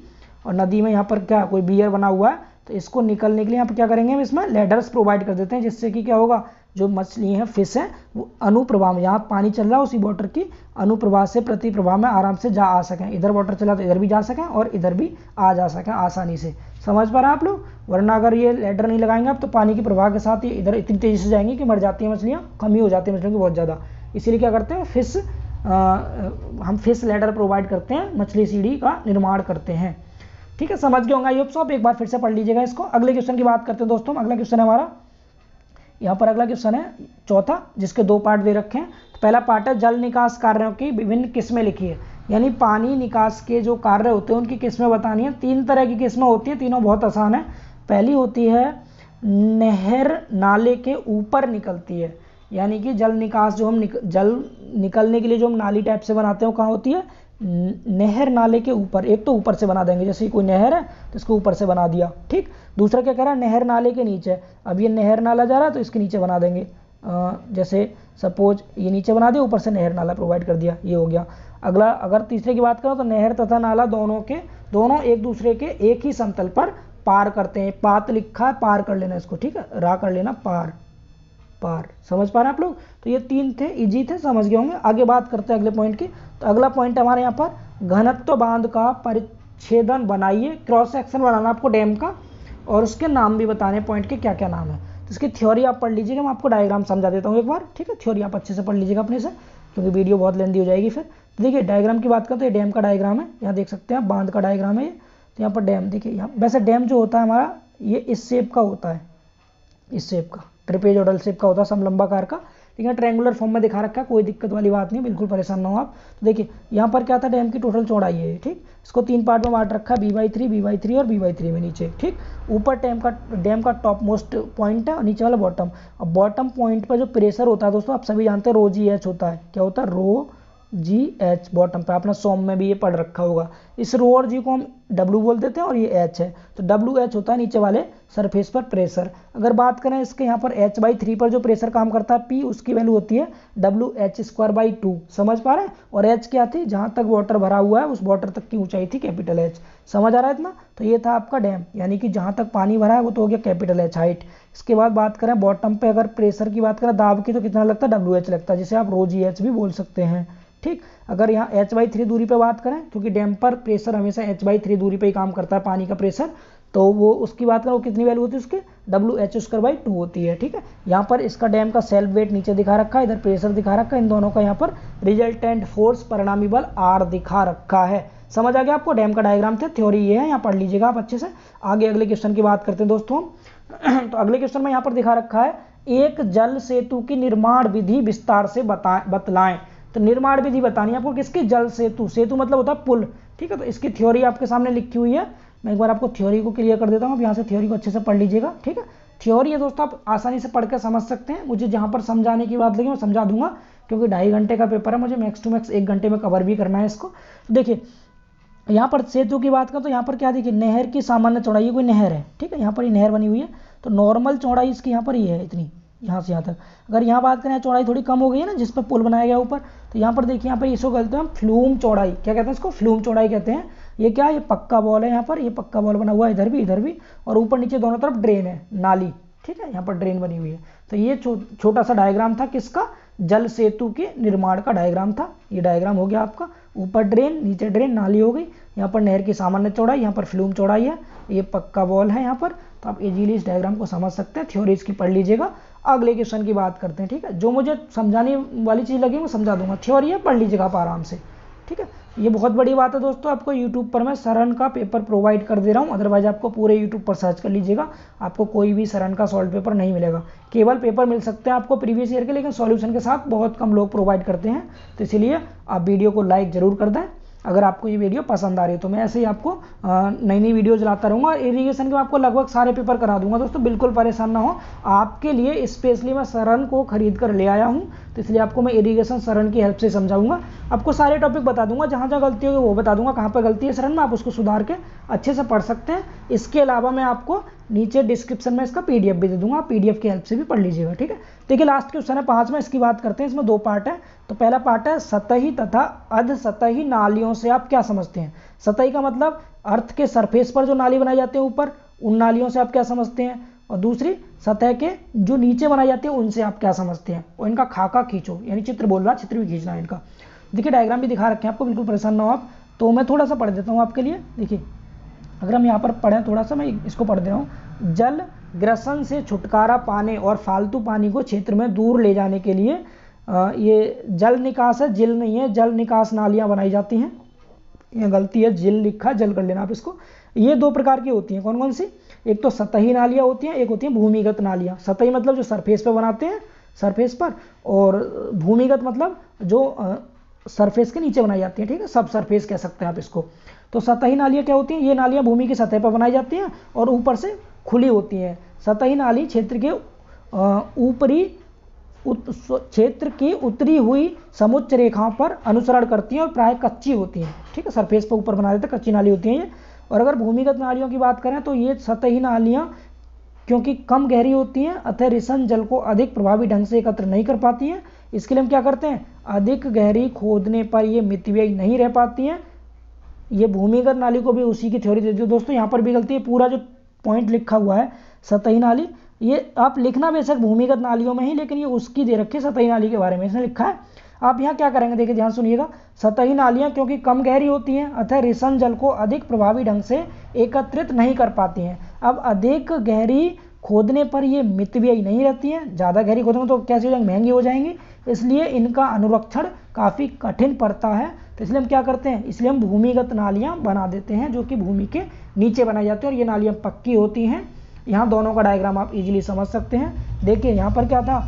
और नदी में यहाँ पर क्या कोई बियर बना हुआ है, तो इसको निकलने के लिए यहाँ पर क्या करेंगे, हम इसमें लेडर्स प्रोवाइड कर देते हैं, जिससे कि क्या होगा, जो मछली है, फिश है, वो अनुप्रवाह में, यहाँ पानी चल रहा है उसी वाटर की अनुप्रवाह से प्रति प्रवाह में आराम से जा आ सकें। इधर वाटर चला तो इधर भी जा सकें और इधर भी आ जा सकें आसानी से। समझ पा रहे हैं आप लोग? वरना अगर ये लेडर नहीं लगाएंगे आप तो पानी की प्रवाह के साथ ये इधर इतनी तेजी से जाएंगी कि मर जाती है मछलियाँ, कमी हो जाती है मछलियों की बहुत ज़्यादा। इसीलिए क्या करते हैं, हम फिश लेडर प्रोवाइड करते हैं, मछली सीढ़ी का निर्माण करते हैं। ठीक है, समझ गए होंगे आई होप सो। आप एक बार फिर से पढ़ लीजिएगा इसको। अगले क्वेश्चन की बात करते हैं दोस्तों। अगला क्वेश्चन है हमारा, यहाँ पर अगला क्वेश्चन है चौथा, जिसके दो पार्ट दे रखे हैं। तो पहला पार्ट है जल निकास कार्यों की विभिन्न किस्में लिखिए। यानी पानी निकास के जो कार्य होते हैं उनकी किस्में बतानी है। 3 तरह की किस्में होती हैं, तीनों बहुत आसान है। पहली होती है नहर नाले के ऊपर निकलती है, यानी कि जल निकास जो हम जल निकलने के लिए जो हम नाली टाइप से बनाते हैं वो कहाँ होती है, नहर नाले के ऊपर। एक तो ऊपर से बना देंगे, जैसे कोई नहर है तो इसको ऊपर से बना दिया, ठीक। दूसरा क्या कह रहा है, नहर नाले के नीचे। अब ये नहर नाला जा रहा है तो इसके नीचे बना देंगे, जैसे सपोज ये नीचे बना दिया, ऊपर से नहर नाला प्रोवाइड कर दिया, ये हो गया। अगला अगर तीसरे की बात करो तो नहर तथा नाला दोनों एक दूसरे के एक ही समतल पर पार करते हैं। पात लिखा है, पार कर लेना इसको, ठीक है, रा कर लेना, पार। समझ पा रहे हैं आप लोग? तो ये 3 थे, इजी थे, समझ गए होंगे। आगे बात करते हैं अगले पॉइंट की। तो अगला पॉइंट है हमारे यहाँ पर घनत्व बांध का परिच्छेदन बनाइए। क्रॉस सेक्शन बनाना आपको डैम का, और उसके नाम भी बताने पॉइंट के क्या क्या नाम है। तो इसकी थ्योरी आप पढ़ लीजिएगा, मैं आपको डायग्राम समझा देता हूँ एक बार, ठीक है। थ्योरी आप अच्छे से पढ़ लीजिएगा अपने से, क्योंकि वीडियो बहुत लेंदी हो जाएगी फिर। तो देखिए डायग्राम की बात करें तो ये डैम का डायग्राम है, यहाँ देख सकते हैं, बांध का डायग्राम है ये। तो यहाँ पर डैम देखिए, यहाँ वैसे डैम जो होता है हमारा ये इस शेप का होता है, इस शेप का, ट्रिपेजोडल शेप का होता है, समलंबाकार का। लेकिन ट्रायंगुलर फॉर्म में दिखा रखा है, कोई दिक्कत वाली बात नहीं, बिल्कुल परेशान ना हो आप। तो देखिए यहाँ पर क्या था, डैम की टोटल चौड़ाई है, ठीक। इसको 3 पार्ट में बांट रखा है, B/3, B/3 और B/3 में नीचे, ठीक। ऊपर डैम का टॉप मोस्ट पॉइंट है और नीचे वाला बॉटम। अब बॉटम पॉइंट पर जो प्रेशर होता है दोस्तों, आप सभी जानते हैं ρGH होता है। क्या होता है, ρGH बॉटम पे, आपने सॉम में भी ये पढ़ रखा होगा। इस रो और जी को हम W बोल देते हैं और ये H है। तो WH होता है नीचे वाले सरफेस पर प्रेशर। अगर बात करें इसके यहाँ पर H/3 पर जो प्रेशर काम करता है P, उसकी वैल्यू होती है WH²/2। समझ पा रहे हैं? और H क्या थी, जहाँ तक वाटर भरा हुआ है उस वाटर तक की ऊंचाई थी, कैपिटल H। समझ आ रहा है इतना? तो ये था आपका डैम, यानी कि जहाँ तक पानी भरा है वो तो हो गया कैपिटल H, हाइट। इसके बाद बात करें बॉटम पे, अगर प्रेशर की बात करें, दाब की, तो कितना लगता है, WH लगता है, जिसे आप ρGH भी बोल सकते हैं, ठीक। अगर यहाँ H/3 दूरी पे बात करें, क्योंकि डैम पर प्रेशर हमेशा H/3 दूरी पे ही काम करता है, पानी का प्रेशर, तो वो उसकी बात करें, वो कितनी वैल्यू होती है उसके, WH²/2 होती है, ठीक है। यहाँ पर इसका डैम का सेल्फ वेट नीचे दिखा रखा है, इधर प्रेशर दिखा रखा है, इन दोनों का यहाँ पर रिजल्टेंट फोर्स, परिणामी बल R दिखा रखा है। समझ आ गया आपको? डैम का डायग्राम थे, थ्योरी ये है, यहाँ पढ़ लीजिएगा आप अच्छे से। आगे अगले क्वेश्चन की बात करते हैं दोस्तों। तो अगले क्वेश्चन में यहाँ पर दिखा रखा है, एक जल सेतु की निर्माण विधि विस्तार से बतलाएं। तो निर्माण विधि बतानी है आपको किसकी, जल सेतु। सेतु मतलब होता है पुल, ठीक है। तो इसकी थ्योरी आपके सामने लिखी हुई है, मैं एक बार आपको थ्योरी को क्लियर कर देता हूँ। अब यहाँ से थ्योरी को अच्छे से पढ़ लीजिएगा, ठीक है। थ्योरी है दोस्तों, आप आसानी से पढ़ कर समझ सकते हैं। मुझे जहाँ पर समझाने की बात लगी मैं समझा दूंगा, क्योंकि 2.5 घंटे का पेपर है, मुझे मैक्स टू मैक्स 1 घंटे में कवर भी करना है इसको। तो देखिए यहाँ पर सेतु की बात करें तो यहाँ पर क्या देखिए, नहर की सामान्य चौड़ाई, कोई नहर है, ठीक है। यहाँ पर ये नहर बनी हुई है, तो नॉर्मल चौड़ाई इसकी यहाँ पर ये है, इतनी, यहाँ से यहाँ तक। अगर यहाँ बात करें चौड़ाई थोड़ी कम हो गई है ना, जिस पर पुल बनाया गया ऊपर, तो यहाँ पर देखिए, यहाँ पर इसको कहते हैं हम फ्लूम चौड़ाई। क्या कहते हैं इसको? फ्लूम चौड़ाई कहते हैं। ये क्या है? ये पक्का बॉल है, यहाँ पर ये पक्का बॉल बना हुआ है, इधर भी, और ऊपर नीचे दोनों तरफ ड्रेन है, नाली, ठीक है, यहाँ पर ड्रेन बनी हुई है। तो ये छोटा सा डायग्राम था किसका? जल सेतु के निर्माण का डायग्राम था। ये डायग्राम हो गया आपका, ऊपर ड्रेन, नीचे ड्रेन, नाली हो गई, यहाँ पर नहर की सामान्य चौड़ाई, यहाँ पर फ्लूम चौड़ाई है, ये पक्का बॉल है यहाँ पर। तो आप इजीली इस डायग्राम को समझ सकते हैं। थ्योरी इसकी पढ़ लीजिएगा। अगले क्वेश्चन की बात करते हैं, ठीक है। जो मुझे समझाने वाली चीज़ लगी मैं समझा दूंगा, थ्योरी है, पढ़ लीजिएगा आप आराम से, ठीक है। ये बहुत बड़ी बात है दोस्तों, आपको यूट्यूब पर मैं सरन का पेपर प्रोवाइड कर दे रहा हूँ। अदरवाइज आपको पूरे यूट्यूब पर सर्च कर लीजिएगा, आपको कोई भी सरन का सॉल्व पेपर नहीं मिलेगा। केवल पेपर मिल सकते हैं आपको प्रीवियस ईयर के, लेकिन सॉल्यूशन के साथ बहुत कम लोग प्रोवाइड करते हैं। तो इसीलिए आप वीडियो को लाइक जरूर कर दें अगर आपको ये वीडियो पसंद आ रही है। तो मैं ऐसे ही आपको नई नई वीडियोज लाता रहूँगा। इरिगेशन के आपको लगभग सारे पेपर करा दूंगा दोस्तों, बिल्कुल परेशान ना हो। आपके लिए स्पेशली मैं सरन को खरीद कर ले आया हूँ, तो इसलिए आपको मैं इरिगेशन सरन की हेल्प से समझाऊंगा। आपको सारे टॉपिक बता दूंगा, जहाँ जहाँ गलती होगी वो बता दूंगा, कहाँ पर गलती है सरन में, आप उसको सुधार के अच्छे से पढ़ सकते हैं। इसके अलावा मैं आपको नीचे डिस्क्रिप्शन में इसका PDF भी दे दूंगा, PDF की हेल्प से भी पढ़ लीजिएगा, ठीक है। देखिए लास्ट क्वेश्चन है 5 में, इसकी बात करते हैं। इसमें 2 पार्ट है। तो पहला पार्ट है सतही तथा अधसतही नालियों से आप क्या समझते हैं। सतही का मतलब अर्थ के सरफेस पर जो नाली बनाई जाती है ऊपर, उन नालियों से आप क्या समझते हैं। और दूसरी सतह के जो नीचे बनाई जाती है उनसे आप क्या समझते हैं। और इनका खाका खींचो, यानी चित्र बोल रहा, चित्र भी खींचना है इनका। देखिए डायग्राम भी दिखा रखे हैं आपको, बिल्कुल परेशान ना हो आप। तो मैं थोड़ा सा पढ़ देता हूँ आपके लिए। देखिए अगर हम यहाँ पर पढ़ें थोड़ा सा, मैं इसको पढ़ दे रहा हूँ। जल ग्रसन से छुटकारा पाने और फालतू पानी को क्षेत्र में दूर ले जाने के लिए ये जल निकास है, जिल नहीं है, जल निकास नालियाँ बनाई जाती हैं। ये गलती है, जिल लिखा, जल कर लेना आप इसको। ये 2 प्रकार की होती हैं, कौन कौन सी? एक तो सतही नालियाँ होती हैं, एक होती हैं भूमिगत नालियाँ। सतही मतलब जो सरफेस पर बनाते हैं, सरफेस पर, और भूमिगत मतलब जो सरफेस के नीचे बनाई जाती है, ठीक है, सब सरफेस कह सकते हैं आप इसको। तो सतही नालियाँ क्या होती हैं? ये नालियाँ भूमि की सतह पर बनाई जाती हैं और ऊपर से खुली होती हैं। सतही नाली क्षेत्र के ऊपरी क्षेत्र की उतरी हुई समुच्च रेखाओं पर अनुसरण करती हैं और प्राय कच्ची होती हैं, ठीक है, सरफेस पर ऊपर बना देते हैं, कच्ची नाली होती हैं ये। और अगर भूमिगत नालियों की बात करें तो ये सतही नालियाँ क्योंकि कम गहरी होती हैं, अतः रिसन जल को अधिक प्रभावी ढंग से एकत्र नहीं कर पाती हैं। इसके लिए हम क्या करते हैं? अधिक गहरी खोदने पर ये मितव्ययी नहीं रह पाती हैं। ये भूमिगत नाली को भी उसी की थ्योरी देती है दोस्तों। यहाँ पर भी गलती है, पूरा जो पॉइंट लिखा हुआ है सतही नाली, ये आप लिखना बेशक भूमिगत नालियों में ही, लेकिन ये उसकी दे रखी है सतही नाली के बारे में इसने लिखा है। आप यहाँ क्या करेंगे, देखिए ध्यान सुनिएगा। सतही नालियाँ क्योंकि कम गहरी होती हैं, अतः रिसन जल को अधिक प्रभावी ढंग से एकत्रित नहीं कर पाती हैं। अब अधिक गहरी खोदने पर ये मितव्ययी नहीं रहती हैं। ज़्यादा गहरी खोदने तो कैसे हो जाएंगी, महंगी हो जाएंगी, इसलिए इनका अनुरक्षण काफ़ी कठिन पड़ता है। तो इसलिए हम क्या करते हैं, इसलिए हम भूमिगत नालियाँ बना देते हैं जो कि भूमि के नीचे बनाई जाती हैं, और ये नालियाँ पक्की होती हैं। यहाँ दोनों का डायग्राम आप इजीली समझ सकते हैं। देखिए यहाँ पर क्या था,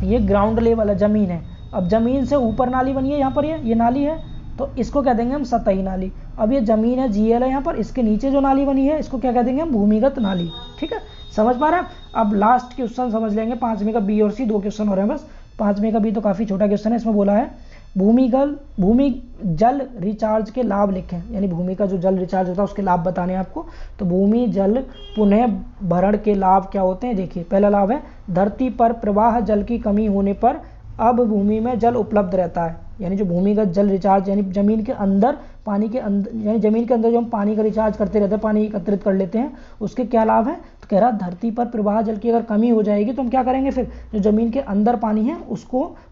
ये ग्राउंड लेवल है, ज़मीन है। अब ज़मीन से ऊपर नाली बनी है, यहाँ पर ये नाली है, तो इसको कह देंगे हम सतही नाली। अब ये ज़मीन है, GL है यहाँ पर, इसके नीचे जो नाली बनी है इसको क्या कह देंगे हम, भूमिगत नाली, ठीक है, समझ पा रहे हैं। अब लास्ट क्वेश्चन समझ लेंगे, 5वीं का B और C, 2 क्वेश्चन हो रहे हैं बस। 5वीं का B तो काफ़ी छोटा क्वेश्चन है, इसमें बोला है भूमि जल रिचार्ज के लाभ लिखें, यानी भूमि का जो जल रिचार्ज होता है उसके लाभ बताने हैं आपको। तो भूमि जल पुनः भरण के लाभ क्या होते हैं, देखिए पहला लाभ है धरती पर प्रवाह जल की कमी होने पर अब भूमि में जल उपलब्ध रहता है। यानी जो भूमिगत जल रिचार्ज, यानी जमीन के अंदर पानी के अंदर, यानी जमीन के अंदर जो हम पानी का रिचार्ज करते रहते हैं, पानी एकत्रित कर लेते हैं, उसके क्या लाभ है। तो कह रहा धरती पर प्रवाह जल की अगर कमी हो जाएगी तो हम क्या करेंगे, फिर जो जमीन के अंदर पानी है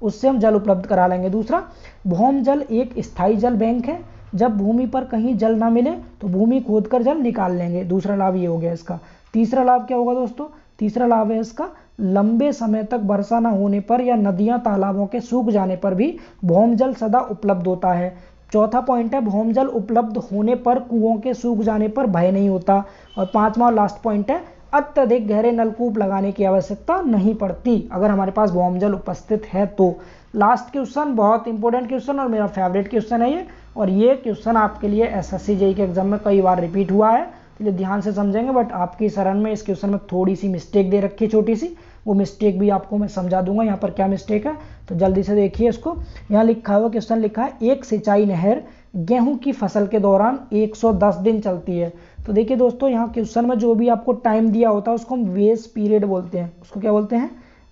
उससे हम जल उपलब्ध करा लेंगे। दूसरा, भौम जल एक स्थायी जल बैंक है, जब भूमि पर कहीं जल ना मिले तो भूमि खोदकर जल निकाल लेंगे। दूसरा लाभ ये हो गया इसका। तीसरा लाभ क्या होगा दोस्तों, तीसरा लाभ है इसका लंबे समय तक वर्षा न होने पर या नदियां तालाबों के सूख जाने पर भी भौम जल सदा उपलब्ध होता है। चौथा पॉइंट है भौम जल उपलब्ध होने पर कुओं के सूख जाने पर भय नहीं होता। और 5वां और लास्ट पॉइंट है अत्यधिक गहरे नलकूप लगाने की आवश्यकता नहीं पड़ती अगर हमारे पास भौम जल उपस्थित है तो। लास्ट क्वेश्चन बहुत इंपॉर्टेंट क्वेश्चन और मेरा फेवरेट क्वेश्चन है ये, और ये क्वेश्चन आपके लिए SSC JEE के एग्जाम में कई बार रिपीट हुआ है, इसलिए ध्यान से समझेंगे। बट आपकी सरन में इस क्वेश्चन में थोड़ी सी मिस्टेक दे रखी है, छोटी सी, वो मिस्टेक भी आपको मैं समझा दूंगा यहाँ पर क्या मिस्टेक है। तो जल्दी से देखिए इसको। यहाँ लिखा हुआ क्वेश्चन लिखा है एक सिंचाई नहर गेहूं की फसल के दौरान 110 दिन चलती है। तो देखिए दोस्तों, यहाँ क्वेश्चन में जो भी आपको टाइम दिया होता है उसको हम वेस पीरियड बोलते हैं। उसको क्या बोलते हैं,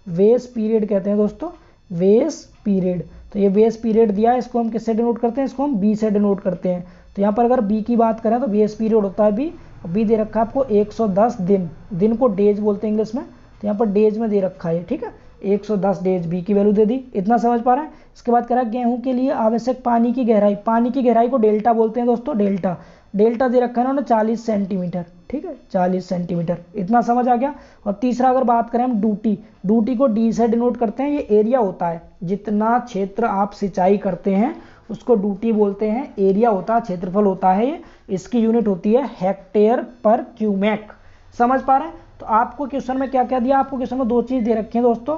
वेस पीरियड कहते हैं दोस्तों, वेस पीरियड। तो ये वेस पीरियड दिया है, इसको हम किससे डिनोट करते हैं, इसको हम बी से डिनोट करते हैं। तो यहाँ पर अगर बी की बात करें तो वेस पीरियड होता है बी, बी दे रखा है आपको 110 दिन, दिन को डेज बोलते हैं इंग्लिश में, तो यहाँ पर डेज में दे रखा है, ठीक है, 110 डेज, बी की वैल्यू दे दी, इतना समझ पा रहे हैं। इसके बाद कह रहा है गेहूं के लिए आवश्यक पानी की गहराई, पानी की गहराई को डेल्टा बोलते हैं दोस्तों, डेल्टा, डेल्टा दे रखा है उन्होंने 40 सेंटीमीटर, ठीक है, 40 सेंटीमीटर, इतना समझ आ गया। और तीसरा अगर बात करें हम ड्यूटी, ड्यूटी को डी से डिनोट करते हैं, ये एरिया होता है, जितना क्षेत्र आप सिंचाई करते हैं उसको ड्यूटी बोलते हैं, एरिया होता है, क्षेत्रफल होता है ये, इसकी यूनिट होती है हेक्टेयर पर क्यूमेक, समझ पा रहे हैं। तो आपको क्वेश्चन में क्या क्या दिया, आपको क्वेश्चन में दो चीज दे रखी है दोस्तों,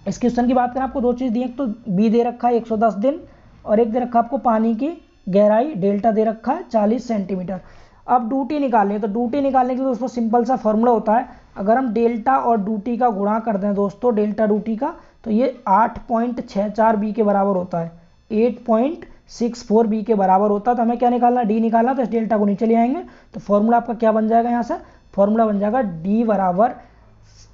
इस क्वेश्चन की बात करें आपको दो चीज दी है, तो बी दे रखा है 110 दिन और एक दे रखा है आपको पानी की गहराई डेल्टा दे रखा है 40 सेंटीमीटर। अब ड्यूटी निकालनी है, तो ड्यूटी निकालने के लिए दोस्तों सिंपल सा फॉर्मूला होता है, अगर हम डेल्टा और ड्यूटी का गुणा कर दें दोस्तों, डेल्टा ड्यूटी का, तो ये 8.64 बी के बराबर होता है, 8.64 बी के बराबर होता है। तो हमें क्या निकालना, डी निकालना, तो इस डेल्टा को नीचे ले आएंगे, तो फॉर्मूला आपका क्या बन जाएगा, यहाँ से फॉर्मूला बन जाएगा डी बराबर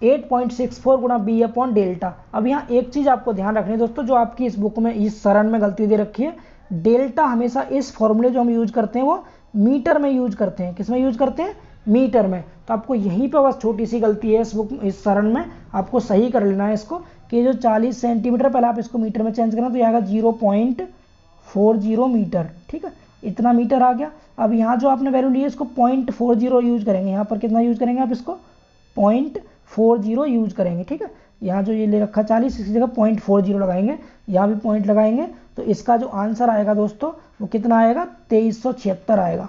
8.64 गुणा बी अपॉन डेल्टा। अब यहाँ एक चीज आपको ध्यान रखनी है दोस्तों, जो आपकी इस बुक में इस सरण में गलती दे रखी है, डेल्टा हमेशा इस फॉर्मूले जो हम यूज करते हैं वो मीटर में यूज करते हैं, किसमें यूज करते हैं, मीटर में। तो आपको यहीं पे बस छोटी सी गलती है इस बुक, इस सरण में आपको सही कर लेना है इसको, कि जो 40 सेंटीमीटर पहले आप इसको मीटर में चेंज करना, तो आएगा 0.40 मीटर, ठीक है, इतना मीटर आ गया। अब यहाँ जो आपने वैल्यू ली है इसको 0.40 यूज करेंगे, यहाँ पर कितना यूज करेंगे आप इसको 0.40 यूज करेंगे, ठीक है, यहाँ जो ये ले रखा 40 इसकी जगह 0.40 लगाएंगे, यहाँ भी पॉइंट लगाएंगे, तो इसका जो आंसर आएगा दोस्तों वो कितना आएगा, 2376 आएगा,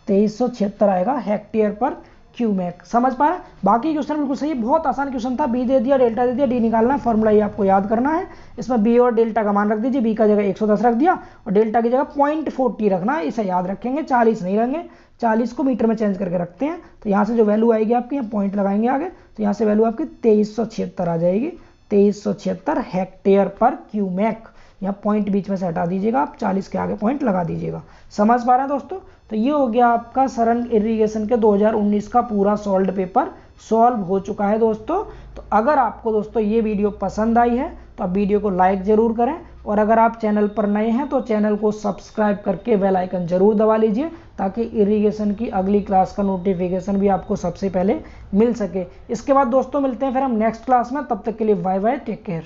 2376 आएगा हेक्टेयर पर क्यूमेक, समझ पा रहे हैं। बाकी क्वेश्चन बिल्कुल सही है, बहुत आसान क्वेश्चन था, बी दे दिया, डेल्टा दे दिया, डी निकालना है, फॉर्मूला ये आपको याद करना है, इसमें बी और डेल्टा का मान रख दीजिए, बी का जगह 110 रख दिया और डेल्टा की जगह 0.40 रखना है, इसे याद रखेंगे, 40 नहीं रहेंगे, 40 को मीटर में चेंज करके रखते हैं, तो यहाँ से जो वैल्यू आएगी आपकी, यहाँ पॉइंट लगाएंगे आगे, तो यहाँ से वैल्यू आपकी 2376 आ जाएगी, 2376 हेक्टेयर पर क्यूमेक, यहाँ पॉइंट बीच में से हटा दीजिएगा आप, 40 के आगे पॉइंट लगा दीजिएगा, समझ पा रहे हैं दोस्तों। तो ये हो गया आपका सरण इरिगेशन के 2019 का पूरा सॉल्व्ड पेपर सॉल्व हो चुका है दोस्तों। तो अगर आपको दोस्तों ये वीडियो पसंद आई है तो आप वीडियो को लाइक जरूर करें, और अगर आप चैनल पर नए हैं तो चैनल को सब्सक्राइब करके बेल आइकन जरूर दबा लीजिए, ताकि इरिगेशन की अगली क्लास का नोटिफिकेशन भी आपको सबसे पहले मिल सके। इसके बाद दोस्तों मिलते हैं फिर हम नेक्स्ट क्लास में, तब तक के लिए बाय बाय, टेक केयर।